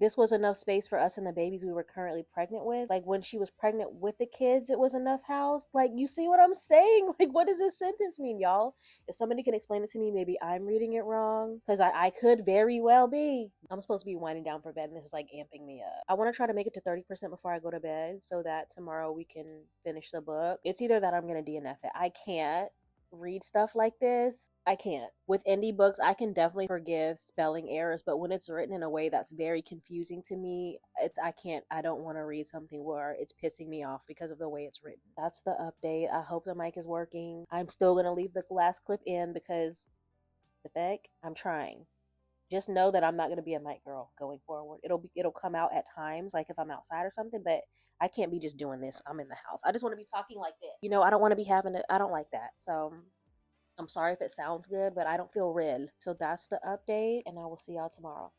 this was enough space for us and the babies we were currently pregnant with. Like when she was pregnant with the kids, it was enough house. Like, you see what I'm saying? Like, what does this sentence mean, y'all? If somebody can explain it to me, maybe I'm reading it wrong, because I could very well be. I'm supposed to be winding down for bed, and this is like amping me up. I want to try to make it to 30% before I go to bed so that tomorrow we can finish the book. It's either that I'm going to DNF it. I can't read stuff like this. I can't. With indie books, I can definitely forgive spelling errors, but when it's written in a way that's very confusing to me, I don't want to read something where it's pissing me off because of the way it's written. That's the update. I hope the mic is working. I'm still going to leave the last clip in because the heck, I'm trying. Just know that I'm not going to be a mic girl going forward. It'll come out at times, like if I'm outside or something, but I can't be just doing this. I'm in the house. I just want to be talking like this. You know, I don't want to be having it. I don't like that. So I'm sorry if it sounds good, but I don't feel real. So that's the update, and I will see y'all tomorrow.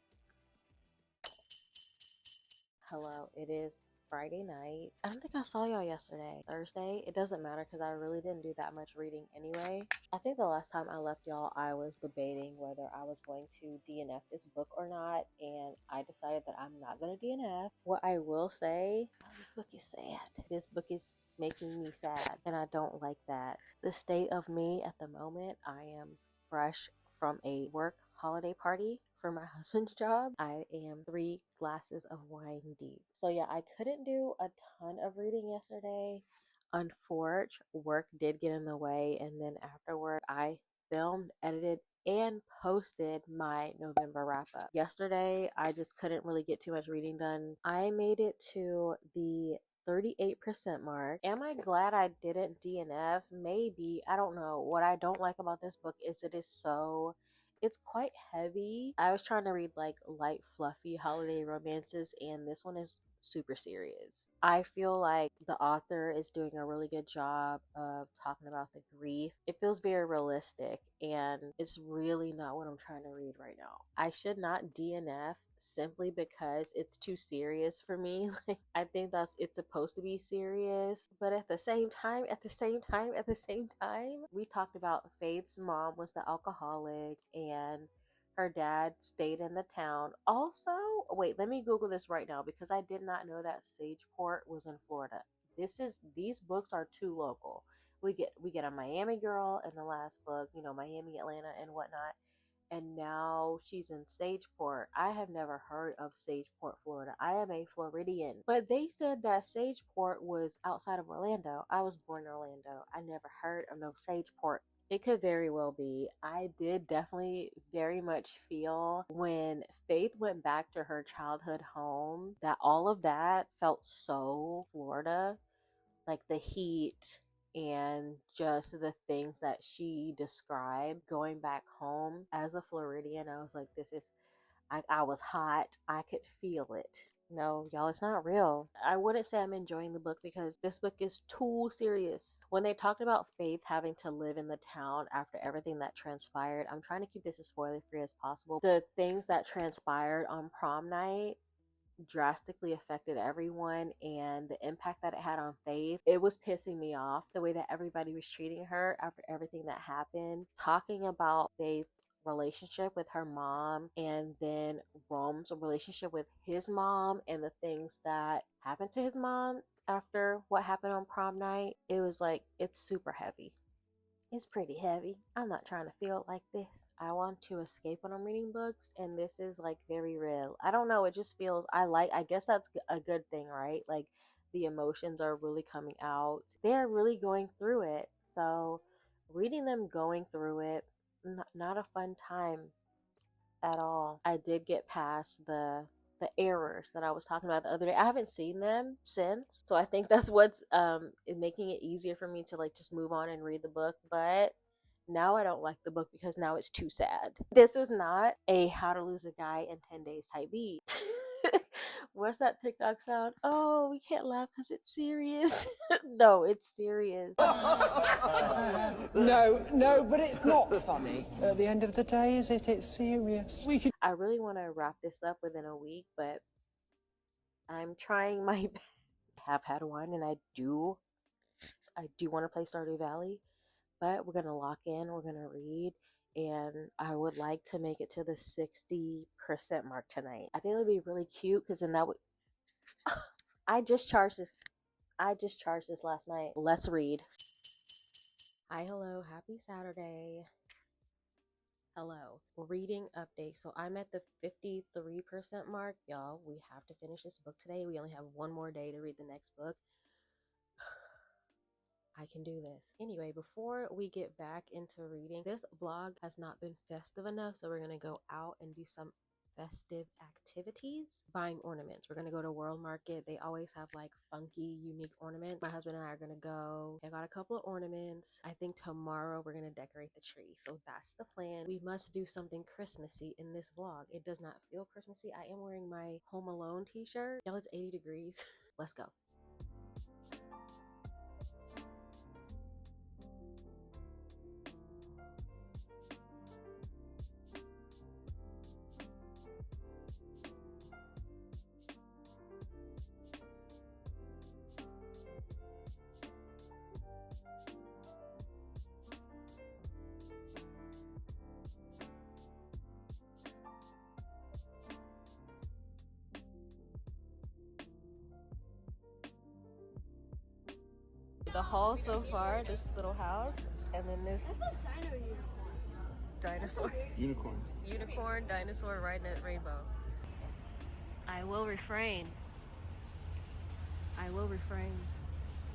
Hello, it is Friday night. I don't think I saw y'all yesterday. Thursday? It doesn't matter because I really didn't do that much reading anyway. I think the last time I left y'all, I was debating whether I was going to DNF this book or not, and I decided that I'm not going to DNF. What I will say, this book is sad. This book is making me sad, and I don't like that. The state of me at the moment, I am fresh from a work holiday party for my husband's job. I am 3 glasses of wine deep. So yeah, I couldn't do a ton of reading yesterday. Unfortunately, work did get in the way, and then afterward I filmed, edited, and posted my November wrap up. Yesterday, I just couldn't really get too much reading done. I made it to the 38% mark. Am I glad I didn't DNF? Maybe. I don't know. What I don't like about this book is it's quite heavy. I was trying to read like light, fluffy holiday romances, and this one is super serious. I feel like the author is doing a really good job of talking about the grief. It feels very realistic, and it's really not what I'm trying to read right now. I should not DNF simply because it's too serious for me. Like, I think it's supposed to be serious, but at the same time, we talked about Faith's mom was the alcoholic and her dad stayed in the town. Also, wait, let me Google this right now because I did not know that Sageport was in Florida. These books are too local. We get a Miami girl in the last book, you know, Miami, Atlanta, and whatnot. And now she's in Sageport. I have never heard of Sageport, Florida. I am a Floridian. But they said that Sageport was outside of Orlando. I was born in Orlando. I never heard of no Sageport. It could very well be. I did definitely very much feel when Faith went back to her childhood home that all of that felt so Florida. Like the heat and just the things that she described going back home as a Floridian. I was like, I was hot. I could feel it. No, y'all, it's not real. I wouldn't say I'm enjoying the book because this book is too serious. When they talked about Faith having to live in the town after everything that transpired, I'm trying to keep this as spoiler free as possible. The things that transpired on prom night drastically affected everyone, and the impact that it had on Faith, it was pissing me off the way that everybody was treating her after everything that happened. Talking about Faith's relationship with her mom and then Rome's relationship with his mom and the things that happened to his mom after what happened on prom night, it was like, it's super heavy. It's pretty heavy. I'm not trying to feel like this. I want to escape when I'm reading books, and this is like very real. I don't know. It just feels, I guess that's a good thing, right? Like the emotions are really coming out. They're really going through it. So reading them going through it, not a fun time at all. I did get past the errors that I was talking about the other day. I haven't seen them since, so I think that's what's making it easier for me to like just move on and read the book. But now I don't like the book because now it's too sad. This is not a how to lose a guy in 10 days type beat. What's that TikTok sound? Oh, we can't laugh because it's serious. No, it's serious. No, but it's not funny. At the end of the day, is it? It's serious. I really want to wrap this up within a week, but I'm trying my best. I have had wine, and I do want to play Stardew Valley, but we're gonna lock in, we're gonna read, and I would like to make it to the 60% mark tonight. I think it would be really cute because then that would I just charged this last night. Let's read. Hi, hello, happy Saturday. Hello. Reading update. So I'm at the 53% mark. Y'all, we have to finish this book today. We only have one more day to read the next book. I can do this. Anyway, before we get back into reading, this vlog has not been festive enough, so we're going to go out and do some festive activities. Buying ornaments. We're going to go to World Market. They always have like funky, unique ornaments. My husband and I are going to go. I got a couple of ornaments. I think tomorrow we're going to decorate the tree. So that's the plan. We must do something Christmassy in this vlog. It does not feel Christmassy. I am wearing my Home Alone t-shirt. Y'all, it's 80 degrees. Let's go. The haul so far, this little house, and then this dinosaur. Unicorn dinosaur riding that rainbow. I will refrain.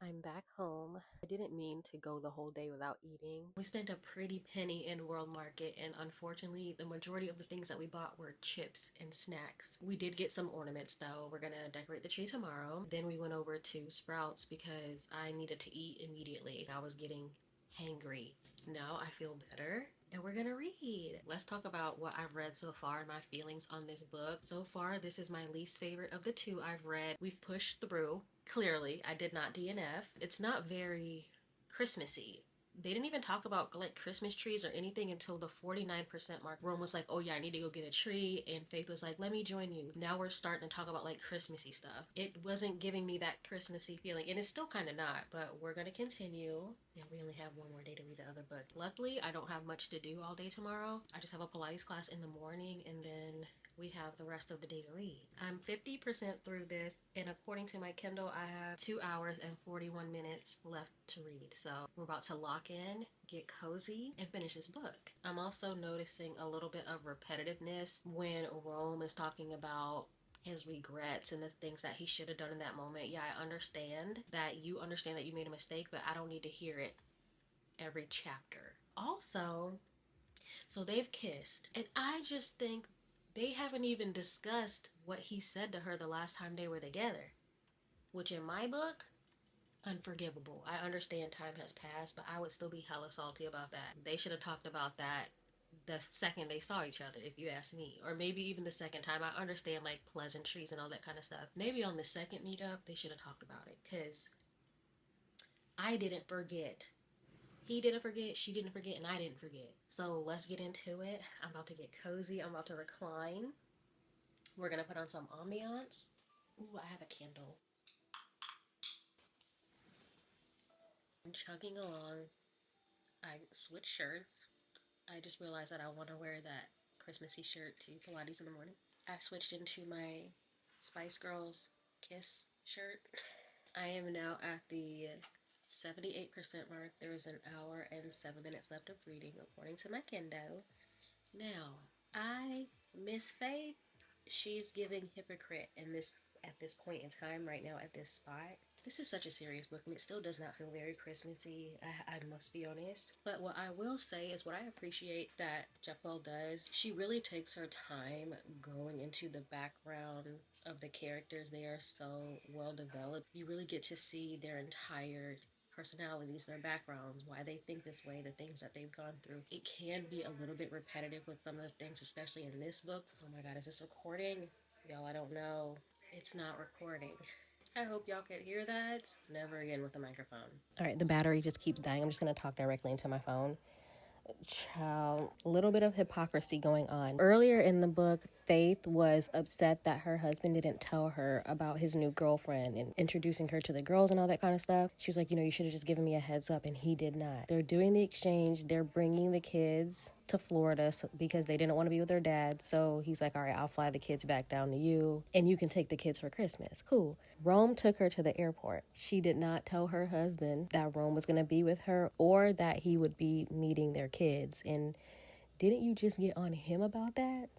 I'm back home. I didn't mean to go the whole day without eating. We spent a pretty penny in World Market, and unfortunately the majority of the things that we bought were chips and snacks. We did get some ornaments though. We're gonna decorate the tree tomorrow. Then we went over to Sprouts because I needed to eat immediately. I was getting hangry. Now I feel better. And we're gonna read. Let's talk about what I've read so far and my feelings on this book. So far, this is my least favorite of the two I've read. We've pushed through. Clearly, I did not DNF. It's not very Christmassy. They didn't even talk about like Christmas trees or anything until the 49% mark. Rome was like, oh yeah, I need to go get a tree. And Faith was like, let me join you. Now we're starting to talk about like Christmassy stuff. It wasn't giving me that Christmassy feeling, and it's still kind of not, but we're gonna continue. Yeah, we only have one more day to read the other book. Luckily, I don't have much to do all day tomorrow. I just have a Pilates class in the morning, and then we have the rest of the day to read. I'm 50% through this, and according to my Kindle, I have 2 hours and 41 minutes left to read. So we're about to lock in, get cozy, and finish this book. I'm also noticing a little bit of repetitiveness when Rome is talking about his regrets and the things that he should have done in that moment. Yeah, I understand that you made a mistake, but I don't need to hear it every chapter. Also, so they've kissed, and I just think they haven't even discussed what he said to her the last time they were together, which in my book, unforgivable. I understand time has passed, but I would still be hella salty about that. They should have talked about that the second they saw each other, if you ask me, or maybe even the second time. I understand like pleasantries and all that kind of stuff. Maybe on the second meetup they should have talked about it, because I didn't forget. He didn't forget, she didn't forget, and I didn't forget. So let's get into it. I'm about to get cozy. I'm about to recline. We're gonna put on some ambiance. Ooh, I have a candle. I'm chugging along. I switched shirts. I just realized that I want to wear that Christmassy shirt to Pilates in the morning. I've switched into my Spice Girls Kiss shirt. I am now at the 78% mark. There is an hour and 7 minutes left of reading according to my Kindle. Now, I miss Faith. She's giving hypocrite at this point in time right now at this spot. This is such a serious book, and it still does not feel very Christmassy, I must be honest. But what I will say is what I appreciate that Jacquel does, she really takes her time going into the background of the characters. They are so well developed. You really get to see their entire personalities, their backgrounds, why they think this way, the things that they've gone through. It can be a little bit repetitive with some of the things, especially in this book. Oh my god, is this recording? Y'all, I don't know. It's not recording. I hope y'all can hear that. Never again with a microphone. All right, the battery just keeps dying. I'm just going to talk directly into my phone. Child, a little bit of hypocrisy going on. Earlier in the book, Faith was upset that her husband didn't tell her about his new girlfriend and introducing her to the girls and all that kind of stuff. She was like, you should have just given me a heads up, and he did not. They're doing the exchange. They're bringing the kids to Florida because they didn't want to be with their dad. So he's like, all right, I'll fly the kids back down to you, and you can take the kids for Christmas. Cool. Rome took her to the airport. She did not tell her husband that Rome was going to be with her or that he would be meeting their kids. And didn't you just get on him about that?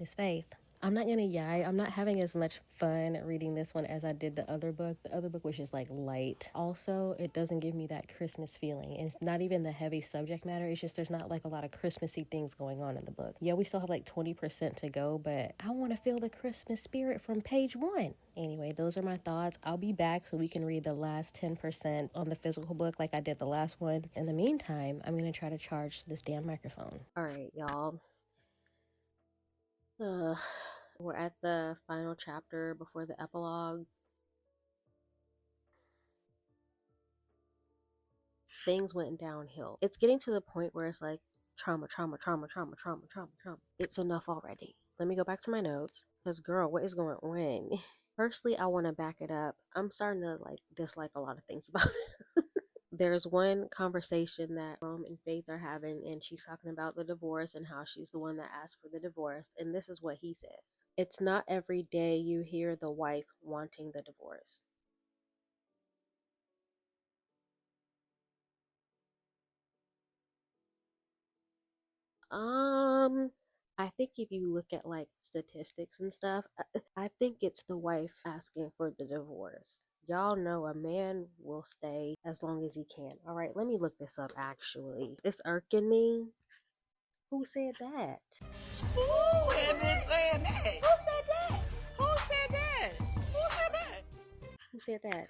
Miss Faith. I'm not gonna lie, I'm not having as much fun reading this one as I did the other book. The other book was just like light. Also, it doesn't give me that Christmas feeling. And it's not even the heavy subject matter. It's just there's not like a lot of Christmassy things going on in the book. Yeah, we still have like 20% to go, but I want to feel the Christmas spirit from page 1. Anyway, those are my thoughts. I'll be back so we can read the last 10% on the physical book like I did the last one. In the meantime, I'm gonna try to charge this damn microphone. All right, y'all. We're at the final chapter before the epilogue. Things went downhill. It's getting to the point where it's like trauma. It's enough already. Let me go back to my notes. Because girl, what is going on? Firstly, I want to back it up. I'm starting to dislike a lot of things about it. There's one conversation that Rome and Faith are having, and she's talking about the divorce and how she's the one that asked for the divorce. And this is what he says. It's not every day you hear the wife wanting the divorce. I think if you look at statistics and stuff, I think it's the wife asking for the divorce. Y'all know a man will stay as long as he can. All right, let me look this up actually. It's irking me. Who said that? Who had been saying that? Who said that? Who said that? Who said that? Who said that?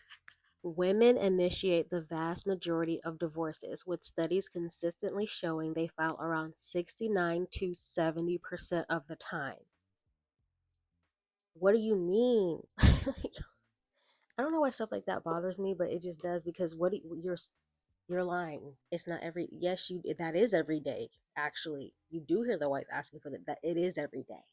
Women initiate the vast majority of divorces, with studies consistently showing they file around 69 to 70% of the time. What do you mean? I don't know why stuff like that bothers me, but it just does, because you're lying. It's not every, yes, that is every day. Actually, you do hear the wife asking for that it is every day.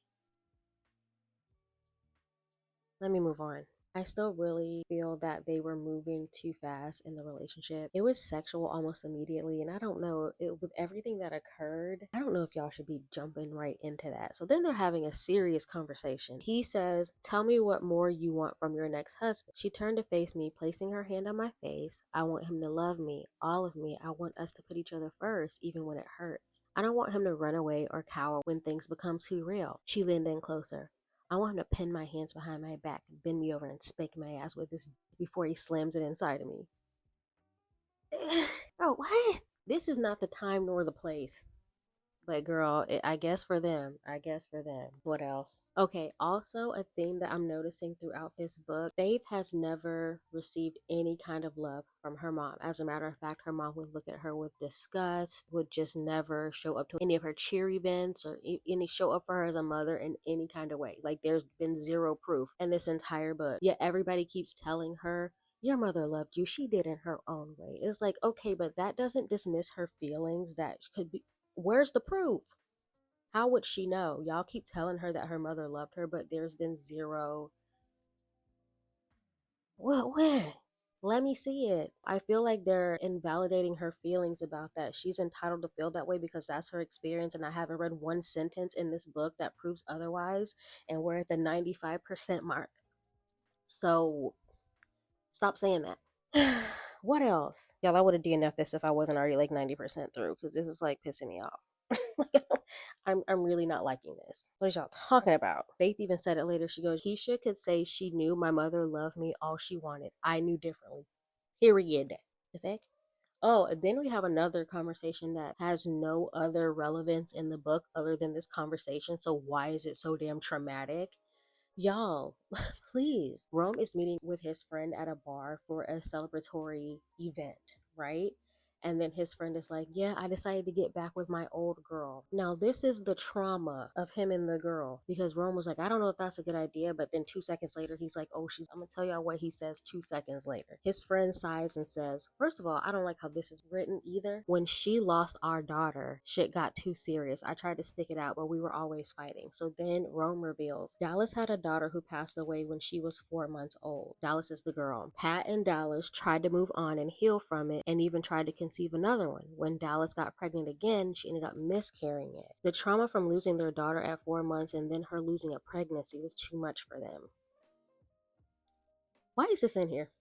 Let me move on. I still really feel that they were moving too fast in the relationship. It was sexual almost immediately, and I don't know, with everything that occurred, I don't know if y'all should be jumping right into that. So then they're having a serious conversation. He says, tell me what more you want from your next husband. She turned to face me, placing her hand on my face. I want him to love me, all of me. I want us to put each other first, even when it hurts. I don't want him to run away or cower when things become too real. She leaned in closer. I want him to pin my hands behind my back, bend me over, and spank my ass with this before he slams it inside of me. Bro, what? This is not the time nor the place. But girl, I guess for them. What else? Okay, also a theme that I'm noticing throughout this book, Faith has never received any kind of love from her mom. As a matter of fact, her mom would look at her with disgust, would just never show up to any of her cheer events or any show up for her as a mother in any kind of way. Like, there's been zero proof in this entire book. Yet everybody keeps telling her, your mother loved you. She did in her own way. It's like, okay, but that doesn't dismiss her feelings that could be. Where's the proof? How would she know? Y'all keep telling her that her mother loved her, but there's been zero. What? Let me see it. I feel like they're invalidating her feelings about that. She's entitled to feel that way because that's her experience, and I haven't read one sentence in this book that proves otherwise, and we're at the 95% mark. So, stop saying that. What else? Y'all, I would have DNF'd this if I wasn't already 90% through, because this is pissing me off. I'm really not liking this. What is y'all talking about? Faith even said it later. She goes, Keisha could say she knew my mother loved me all she wanted. I knew differently. Period. The heck? Oh, and then we have another conversation that has no other relevance in the book other than this conversation. So why is it so damn traumatic? Y'all, please. Rome is meeting with his friend at a bar for a celebratory event, right? And then his friend is like, yeah, I decided to get back with my old girl. Now, this is the trauma of him and the girl. Because Rome was like, I don't know if that's a good idea. But then 2 seconds later, he's like, oh, I'm going to tell y'all what he says 2 seconds later. His friend sighs and says, first of all, I don't like how this is written either. When she lost our daughter, shit got too serious. I tried to stick it out, but we were always fighting. So then Rome reveals, Dallas had a daughter who passed away when she was 4 months old. Dallas is the girl. Pat and Dallas tried to move on and heal from it, and even tried to conceive another one. When Dallas got pregnant again, she ended up miscarrying it. The trauma from losing their daughter at 4 months and then her losing a pregnancy was too much for them. Why is this in here?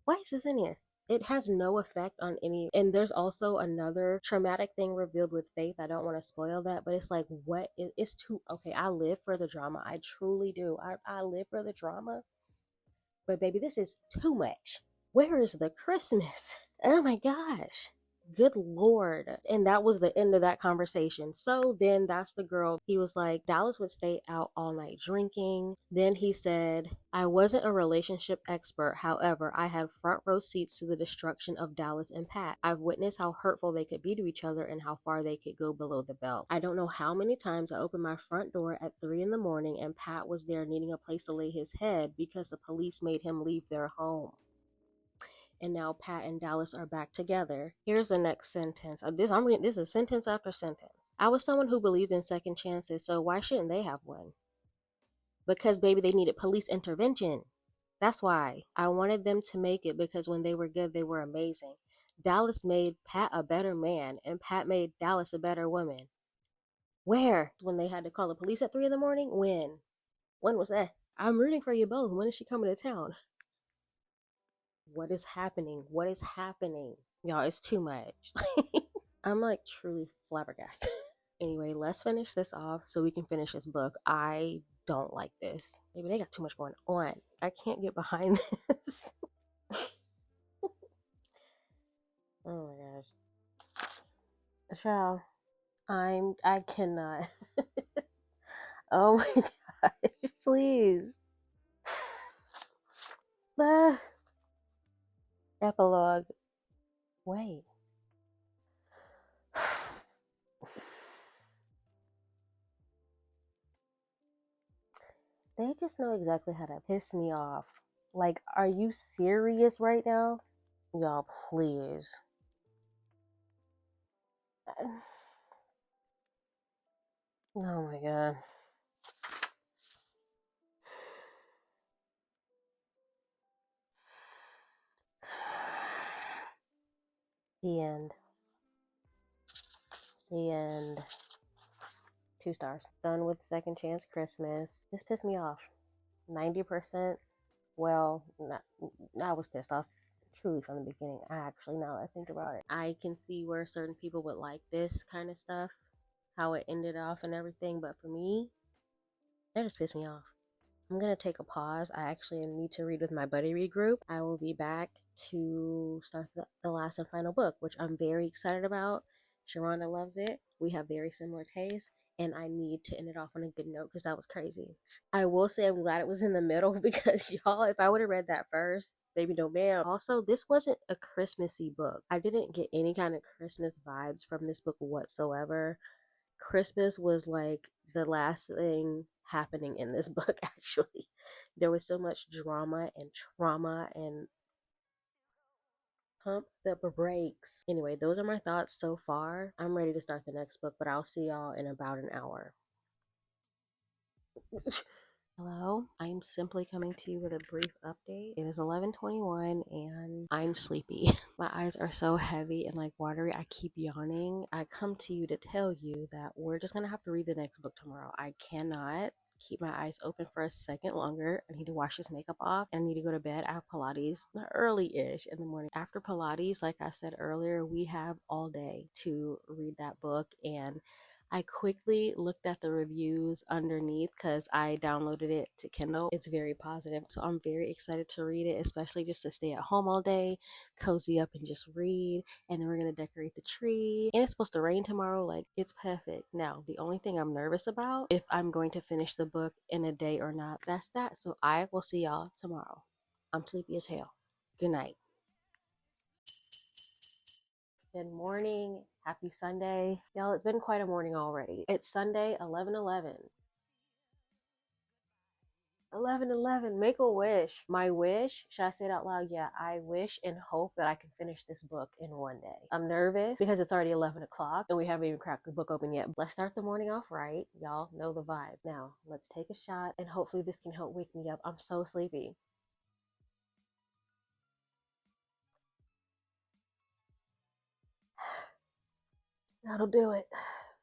Why is this in here? It has no effect on any. And there's also another traumatic thing revealed with Faith. I don't want to spoil that, but it's like, what? It's too. Okay, I live for the drama. I truly do. I live for the drama. But baby, this is too much. Where is the Christmas? Oh my gosh. Good Lord. And that was the end of that conversation. So then that's the girl. He was like, Dallas would stay out all night drinking. Then he said, I wasn't a relationship expert. However, I had front row seats to the destruction of Dallas and Pat. I've witnessed how hurtful they could be to each other and how far they could go below the belt. I don't know how many times I opened my front door at 3 in the morning and Pat was there needing a place to lay his head because the police made him leave their home. And now Pat and Dallas are back together. Here's the next sentence. This is sentence after sentence. I was someone who believed in second chances, so why shouldn't they have one? Because, baby, they needed police intervention. That's why. I wanted them to make it because when they were good, they were amazing. Dallas made Pat a better man, and Pat made Dallas a better woman. Where? When they had to call the police at 3 in the morning? When? When was that? I'm rooting for you both. When is she coming to town? What is happening? What is happening? Y'all, it's too much. I'm like truly flabbergasted. Anyway, let's finish this off so we can finish this book. I don't like this. Maybe they got too much going on. I can't get behind this. Oh my gosh. Child, I cannot. Oh my gosh, please. Epilogue. Wait. They just know exactly how to piss me off. Like, are you serious right now? Y'all, please. Oh my god. The end. The end. 2 stars. Done with Second Chance Christmas. This pissed me off. 90%. Well, I was pissed off truly from the beginning. Actually, now that I think about it, I can see where certain people would like this kind of stuff, how it ended off and everything. But for me, that just pissed me off. I'm going to take a pause. I actually need to read with my buddy read group. I will be back to start the last and final book, which I'm very excited about. Sharonda loves it. We have very similar tastes, and I need to end it off on a good note because that was crazy. I will say I'm glad it was in the middle because y'all, if I would have read that first, baby, no ma'am. Also, this wasn't a Christmassy book. I didn't get any kind of Christmas vibes from this book whatsoever. Christmas was like the last thing happening in this book, actually. There was so much drama and trauma and pump the brakes. Anyway, those are my thoughts so far. I'm ready to start the next book, but I'll see y'all in about an hour. Hello, I'm simply coming to you with a brief update. It is 11:21 and I'm sleepy. My eyes are so heavy and like watery. I keep yawning. I come to you to tell you that we're just gonna have to read the next book tomorrow. I cannot keep my eyes open for a second longer. I need to wash this makeup off and I need to go to bed. I have Pilates early-ish in the morning. After Pilates, like I said earlier, we have all day to read that book, and I quickly looked at the reviews underneath because I downloaded it to Kindle. It's very positive. So I'm very excited to read it, especially just to stay at home all day, cozy up and just read. And then we're going to decorate the tree. And it's supposed to rain tomorrow. Like, it's perfect. Now, the only thing I'm nervous about, if I'm going to finish the book in a day or not, that's that. So I will see y'all tomorrow. I'm sleepy as hell. Good night. Good morning. Happy Sunday. Y'all, it's been quite a morning already. It's Sunday, 11/11. 11/11. Make a wish. My wish, should I say it out loud? Yeah, I wish and hope that I can finish this book in one day. I'm nervous because it's already 11 o'clock and we haven't even cracked the book open yet. Let's start the morning off right. Y'all know the vibe. Now, let's take a shot and hopefully this can help wake me up. I'm so sleepy. That'll do it.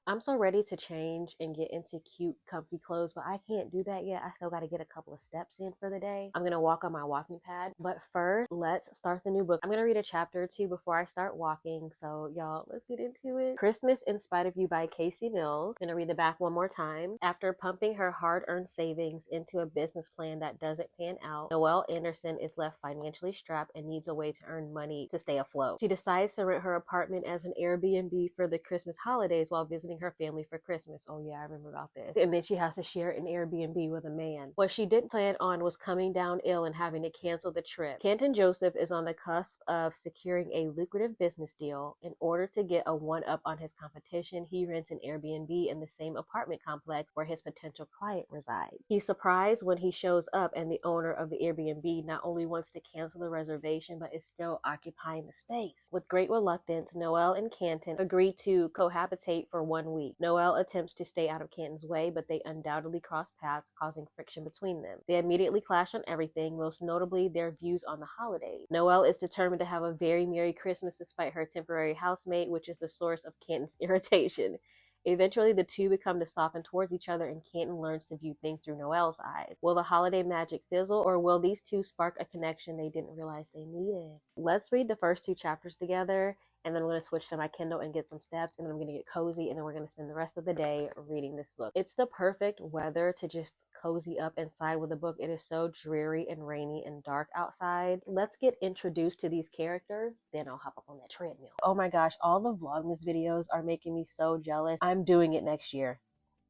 I'm so ready to change and get into cute, comfy clothes, but I can't do that yet. I still got to get a couple of steps in for the day. I'm going to walk on my walking pad. But first, let's start the new book. I'm going to read a chapter or two before I start walking. So, y'all, let's get into it. Christmas in Spite of You by Casey Mills. I'm going to read the back one more time. After pumping her hard-earned savings into a business plan that doesn't pan out, Noelle Anderson is left financially strapped and needs a way to earn money to stay afloat. She decides to rent her apartment as an Airbnb for the Christmas holidays while visiting her family for Christmas. Oh yeah, I remember about this. And then she has to share an Airbnb with a man. What she didn't plan on was coming down ill and having to cancel the trip. Canton Joseph is on the cusp of securing a lucrative business deal. In order to get a one-up on his competition, he rents an Airbnb in the same apartment complex where his potential client resides. He's surprised when he shows up and the owner of the Airbnb not only wants to cancel the reservation but is still occupying the space. With great reluctance, Noelle and Canton agree to cohabitate for 1 week. Noelle attempts to stay out of Canton's way, but they undoubtedly cross paths, causing friction between them. They immediately clash on everything, most notably their views on the holidays. Noelle is determined to have a very Merry Christmas despite her temporary housemate, which is the source of Canton's irritation. Eventually, the two become to soften towards each other and Canton learns to view things through Noelle's eyes. Will the holiday magic fizzle, or will these two spark a connection they didn't realize they needed? Let's read the first 2 chapters together, and then I'm going to switch to my Kindle and get some steps, and then I'm going to get cozy, and then we're going to spend the rest of the day reading this book. It's the perfect weather to just cozy up inside with a book. It is so dreary and rainy and dark outside. Let's get introduced to these characters, then I'll hop up on that treadmill. Oh my gosh, all the Vlogmas videos are making me so jealous. I'm doing it next year.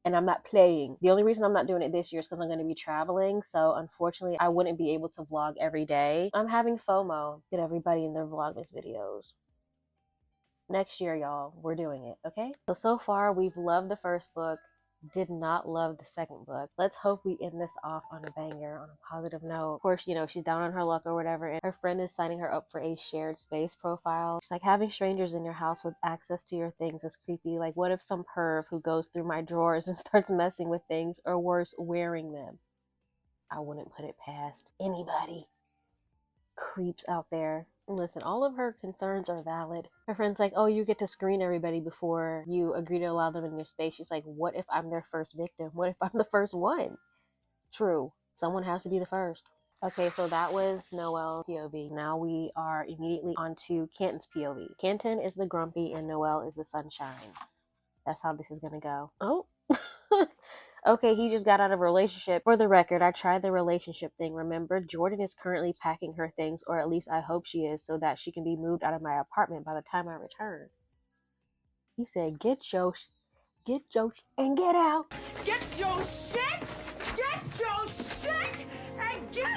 And I'm not playing. The only reason I'm not doing it this year is because I'm going to be traveling. So unfortunately, I wouldn't be able to vlog every day. I'm having FOMO. Get everybody in their Vlogmas videos. Next year, y'all, we're doing it, okay? So far, we've loved the first book, did not love the second book. Let's hope we end this off on a banger, on a positive note. Of course, you know, she's down on her luck or whatever, and her friend is signing her up for a shared space profile. She's like, having strangers in your house with access to your things is creepy. Like, what if some perv who goes through my drawers and starts messing with things, or worse, wearing them? I wouldn't put it past anybody. Creeps out there. Listen, all of her concerns are valid. Her friend's like, oh, you get to screen everybody before you agree to allow them in your space. She's like, what if I'm their first victim? What if I'm the first one? True. Someone has to be the first. Okay, so that was Noelle's POV. Now we are immediately on to Canton's POV. Canton is the grumpy and Noelle is the sunshine. That's how this is gonna go. Oh. Okay, he just got out of a relationship. For the record, I tried the relationship thing, remember? Jordan is currently packing her things, or at least I hope she is, so that she can be moved out of my apartment by the time I return. He said, get your and get out. Get your shit! Get your shit! And get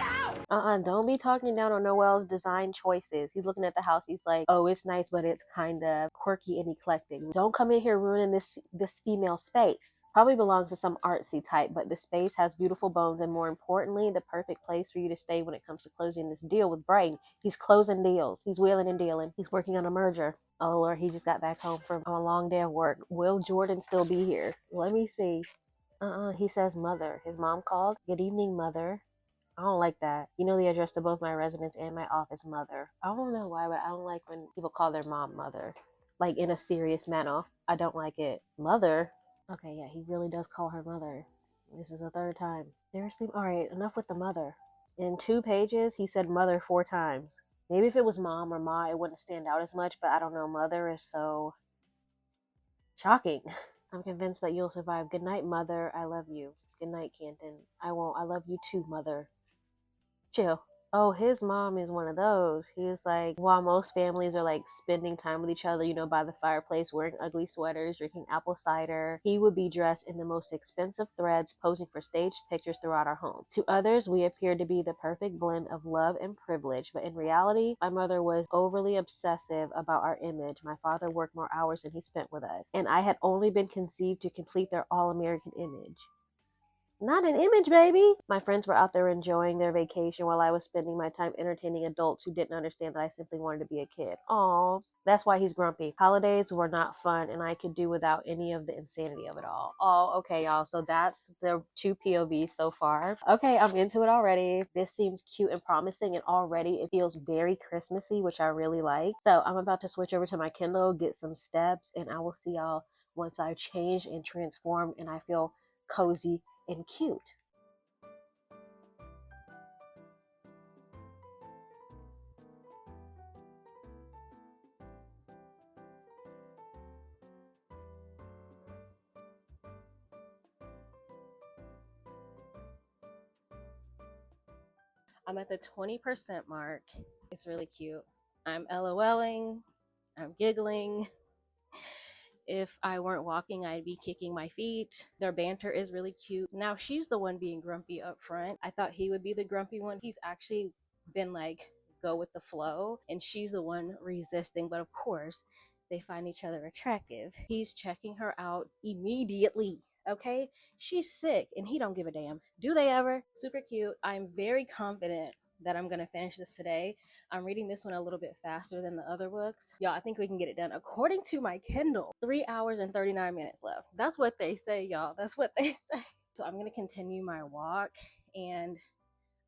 out! Don't be talking down on Noelle's design choices. He's looking at the house. He's like, oh, it's nice, but it's kind of quirky and eclectic. Don't come in here ruining this female space. Probably belongs to some artsy type, but the space has beautiful bones and, more importantly, the perfect place for you to stay when it comes to closing this deal with Brighton. He's closing deals. He's wheeling and dealing. He's working on a merger. Oh, Lord, he just got back home from a long day of work. Will Jordan still be here? Let me see. He says mother. His mom called. Good evening, mother. I don't like that. You know the address to both my residence and my office, mother. I don't know why, but I don't like when people call their mom mother. Like, in a serious manner. I don't like it. Mother? Okay, yeah, he really does call her mother. This is the 3rd time. Seriously? Alright, enough with the mother. In 2 pages, he said mother 4 times. Maybe if it was mom or ma, it wouldn't stand out as much, but I don't know. Mother is so shocking. I'm convinced that you'll survive. Good night, mother. I love you. Good night, Canton. I won't. I love you too, mother. Chill. Oh, his mom is one of those. He was like, while most families are like spending time with each other, you know, by the fireplace, wearing ugly sweaters, drinking apple cider, he would be dressed in the most expensive threads, posing for staged pictures throughout our home. To others, we appeared to be the perfect blend of love and privilege, but in reality, my mother was overly obsessive about our image. My father worked more hours than he spent with us, and I had only been conceived to complete their all-American image. Not an image, baby. My friends were out there enjoying their vacation while I was spending my time entertaining adults who didn't understand that I simply wanted to be a kid. Aw, that's why he's grumpy. Holidays were not fun, and I could do without any of the insanity of it all. Oh, okay, y'all. So that's the two POVs so far. Okay, I'm into it already. This seems cute and promising, and already it feels very Christmassy, which I really like. So I'm about to switch over to my Kindle, get some steps, and I will see y'all once I change and transform and I feel cozy and cute. I'm at the 20% mark. It's really cute. I'm LOLing. I'm giggling. If I weren't walking, I'd be kicking my feet. Their banter is really cute. Now she's the one being grumpy up front. I thought he would be the grumpy one. He's actually been like, go with the flow, and she's the one resisting. But of course, they find each other attractive. He's checking her out immediately. Okay, she's sick and he don't give a damn. Do they ever? Super cute. I'm very confident that I'm gonna finish this today. I'm reading this one a little bit faster than the other books. Y'all, I think we can get it done. According to my Kindle, 3 hours and 39 minutes left. That's what they say, y'all. That's what they say. So I'm gonna continue my walk and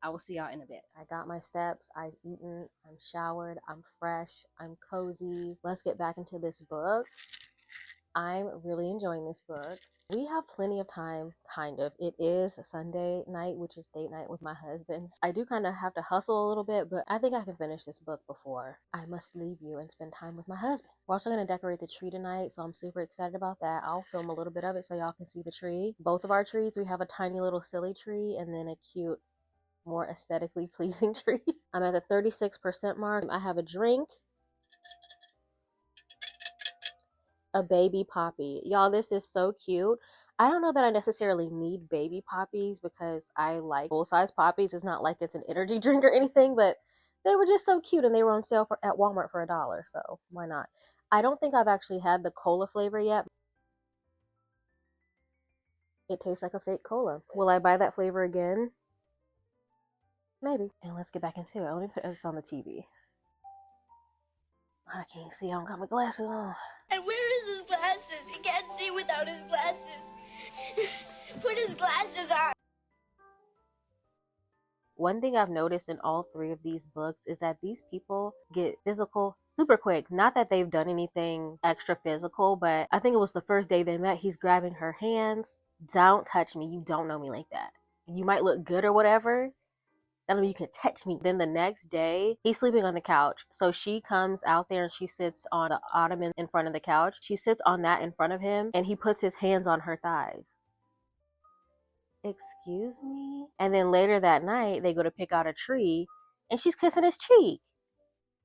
I will see y'all in a bit. I got my steps, I've eaten, I'm showered, I'm fresh, I'm cozy. Let's get back into this book. I'm really enjoying this book. We have plenty of time, kind of. It is Sunday night, which is date night with my husband. I do kind of have to hustle a little bit, but I think I can finish this book before I must leave you and spend time with my husband. We're also going to decorate the tree tonight, so I'm super excited about that. I'll film a little bit of it so y'all can see the tree. Both of our trees, we have a tiny little silly tree and then a cute, more aesthetically pleasing tree. I'm at the 36% mark. I have a drink, a baby poppy. Y'all, this is so cute. I don't know that I necessarily need baby poppies because I like full-size poppies. It's not like it's an energy drink or anything, but they were just so cute and they were on sale at Walmart for $1, so why not? I don't think I've actually had the cola flavor yet. It tastes like a fake cola. Will I buy that flavor again? Maybe. And let's get back into it. Let me put this on the TV. I can't see. I don't got my glasses on. And where is his glasses? He can't see without his glasses. Put his glasses on. One thing I've noticed in all three of these books is that these people get physical super quick. Not that they've done anything extra physical, but I think it was the first day they met. He's grabbing her hands. Don't touch me. You don't know me like that. You might look good or whatever. That don't mean you can touch me. Then the next day, he's sleeping on the couch. So she comes out there and she sits on the ottoman in front of the couch. She sits on that in front of him and he puts his hands on her thighs. Excuse me? And then later that night, they go to pick out a tree and she's kissing his cheek.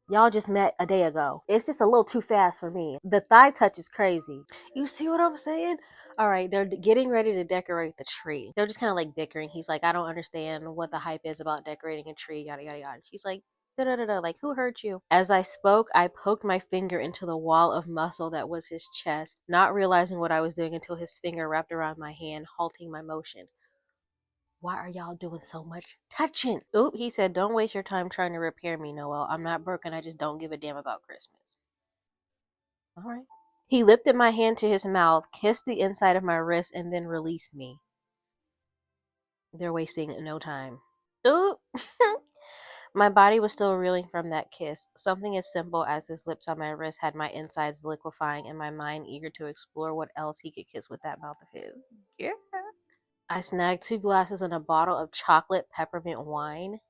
Y'all just met a day ago. It's just a little too fast for me. The thigh touch is crazy. You see what I'm saying? All right, they're getting ready to decorate the tree. They're just kind of like bickering. He's like, I don't understand what the hype is about decorating a tree, yada, yada, yada. She's like, da da da da, like, who hurt you? As I spoke, I poked my finger into the wall of muscle that was his chest, not realizing what I was doing until his finger wrapped around my hand, halting my motion. Why are y'all doing so much touching? Oop, he said, don't waste your time trying to repair me, Noel. I'm not broken. I just don't give a damn about Christmas. All right. He lifted my hand to his mouth, kissed the inside of my wrist, and then released me. They're wasting no time. Oop. My body was still reeling from that kiss. Something as simple as his lips on my wrist had my insides liquefying and my mind eager to explore what else he could kiss with that mouth of his. Yeah. I snagged 2 glasses and a bottle of chocolate peppermint wine.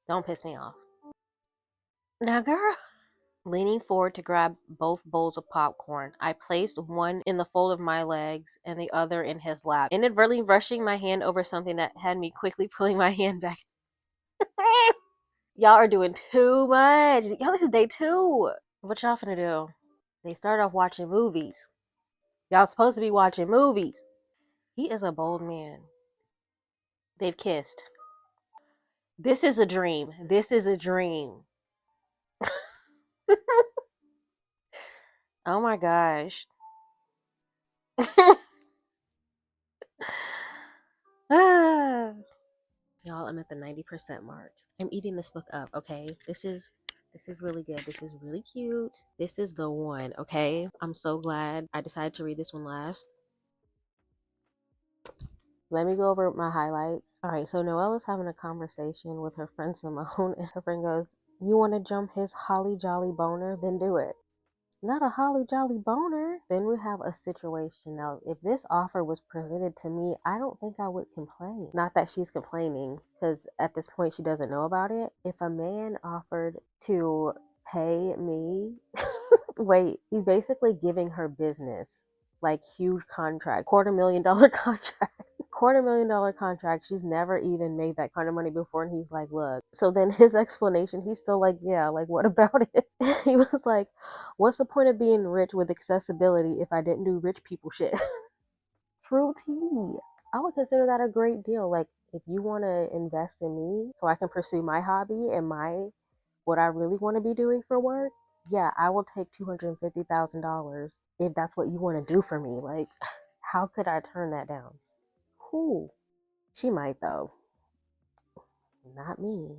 Don't piss me off. Now, girl, Leaning forward to grab both bowls of popcorn, I placed one in the fold of my legs and the other in his lap, inadvertently brushing my hand over something that had me quickly pulling my hand back. Y'all are doing too much. Y'all, this is day 2. What y'all finna do? They start off watching movies. Y'all supposed to be watching movies. He is a bold man. They've kissed. This is a dream. This is a dream. Oh my gosh. Ah. Y'all, I'm at the 90% mark. I'm eating this book up, okay? This is really good. This is really cute. This is the one, okay? I'm so glad I decided to read this one last. Let me go over my highlights. All right, so Noelle is having a conversation with her friend Simone, and her friend goes, "You want to jump his holly jolly boner? Then do it." Not a holly jolly boner. Then we have a situation. Now, if this offer was presented to me, I don't think I would complain. Not that she's complaining, because at this point she doesn't know about it. If a man offered to pay me, wait, he's basically giving her business. Like, huge contract, $250,000 contract. $250,000 contract. She's never even made that kind of money before, and he's like, look. So then his explanation, he's still like, yeah, like, what about it? He was like, what's the point of being rich with accessibility if I didn't do rich people shit? True tea. I would consider that a great deal. Like, if you want to invest in me so I can pursue my hobby and what I really want to be doing for work, yeah, I will take $250,000 if that's what you want to do for me. Like, how could I turn that down? Who? She might, though. Not me.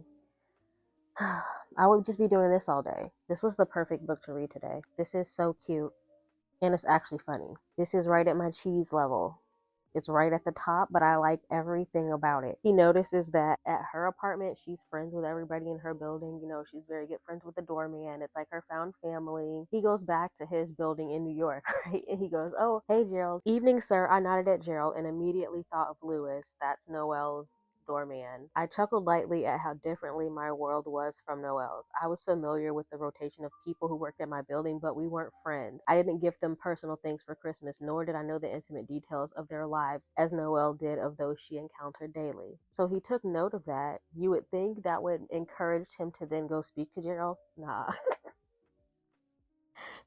I would just be doing this all day. This was the perfect book to read today. This is so cute. And it's actually funny. This is right at my cheese level. It's right at the top, but I like everything about it. He notices that at her apartment, she's friends with everybody in her building. You know, she's very good friends with the doorman. It's like her found family. He goes back to his building in New York, right? And he goes, "Oh, hey, Gerald." "Evening, sir." I nodded at Gerald and immediately thought of Lewis. That's Noelle's doorman. I chuckled lightly at how differently my world was from Noelle's. I was familiar with the rotation of people who worked at my building, but we weren't friends. I didn't give them personal things for Christmas, nor did I know the intimate details of their lives as Noelle did of those she encountered daily. So he took note of that. You would think that would encourage him to then go speak to Gerald? Nah.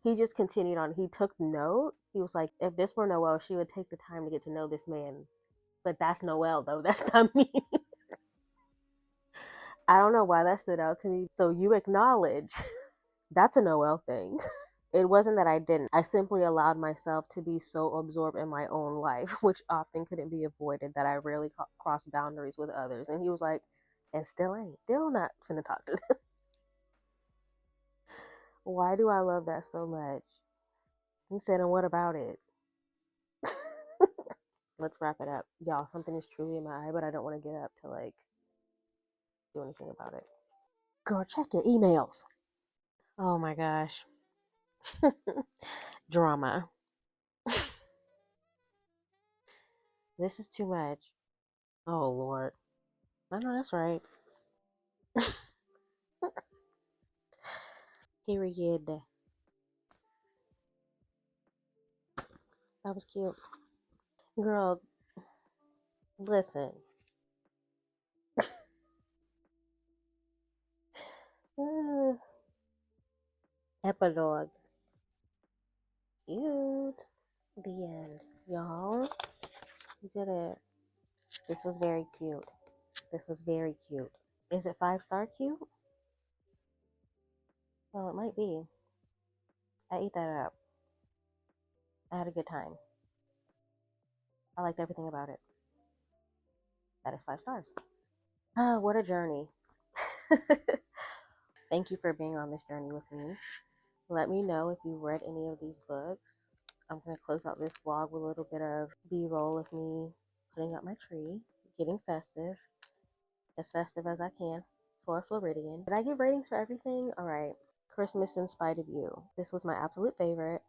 He just continued on. He took note. He was like, if this were Noelle, she would take the time to get to know this man. But that's Noelle, though. That's not me. I don't know why that stood out to me. So you acknowledge. That's a Noelle thing. It wasn't that I didn't. I simply allowed myself to be so absorbed in my own life, which often couldn't be avoided, that I rarely crossed boundaries with others. And he was like, and still ain't. Still not finna talk to them. Why do I love that so much? He said, and what about it? Let's wrap it up. Y'all, something is truly in my eye, but I don't want to get up to, like, do anything about it. Girl, check your emails. Oh my gosh. Drama. This is too much. Oh Lord. I know that's right. Period. That was cute. Girl, listen. Epilogue. Cute. The end. Y'all, we did it. This was very cute. This was very cute. Is it 5-star cute? Well, it might be. I ate that up. I had a good time. I liked everything about it. That is 5 stars. Oh, what a journey. Thank you for being on this journey with me. Let me know if you read any of these books. I'm going to close out this vlog with a little bit of B-roll of me putting up my tree, getting festive, as festive as I can for Floridian. Did I give ratings for everything? All right. Christmas in Spite of You. This was my absolute favorite.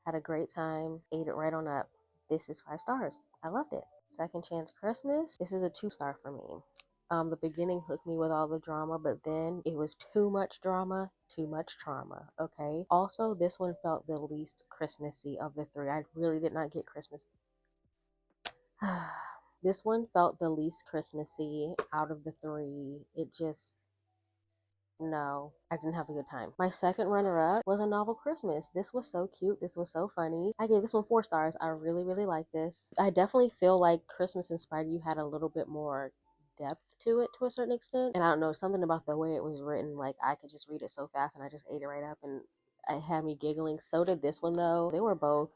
Had a great time. Ate it right on up. This is 5 stars. I loved it. Second Chance Christmas. This is a 2-star for me. The beginning hooked me with all the drama, but then it was too much drama, too much trauma. Okay. Also, this one felt the least Christmassy of the three. I really did not get Christmas. This one felt the least Christmassy out of the three. It just, no, I didn't have a good time. My second runner-up was A Novel Christmas. This was so cute. This was so funny. I gave this one 4 stars. I really, really like this. I definitely feel like Christmas Inspired You had a little bit more depth to it to a certain extent. And I don't know, something about the way it was written, like I could just read it so fast and I just ate it right up and it had me giggling. So did this one though. They were both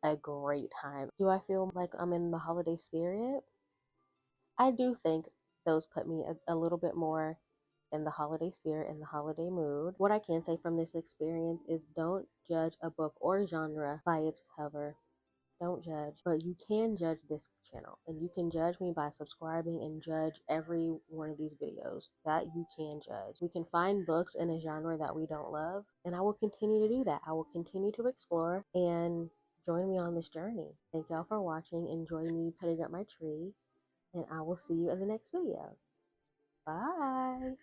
a great time. Do I feel like I'm in the holiday spirit? I do think those put me a little bit more in the holiday spirit, in the holiday mood. What I can say from this experience is don't judge a book or genre by its cover. Don't judge, but you can judge this channel, and you can judge me by subscribing and judge every one of these videos. That you can judge. We can find books in a genre that we don't love, and I will continue to do that. I will continue to explore and join me on this journey. Thank y'all for watching. Enjoy me putting up my tree, and I will see you in the next video. Bye.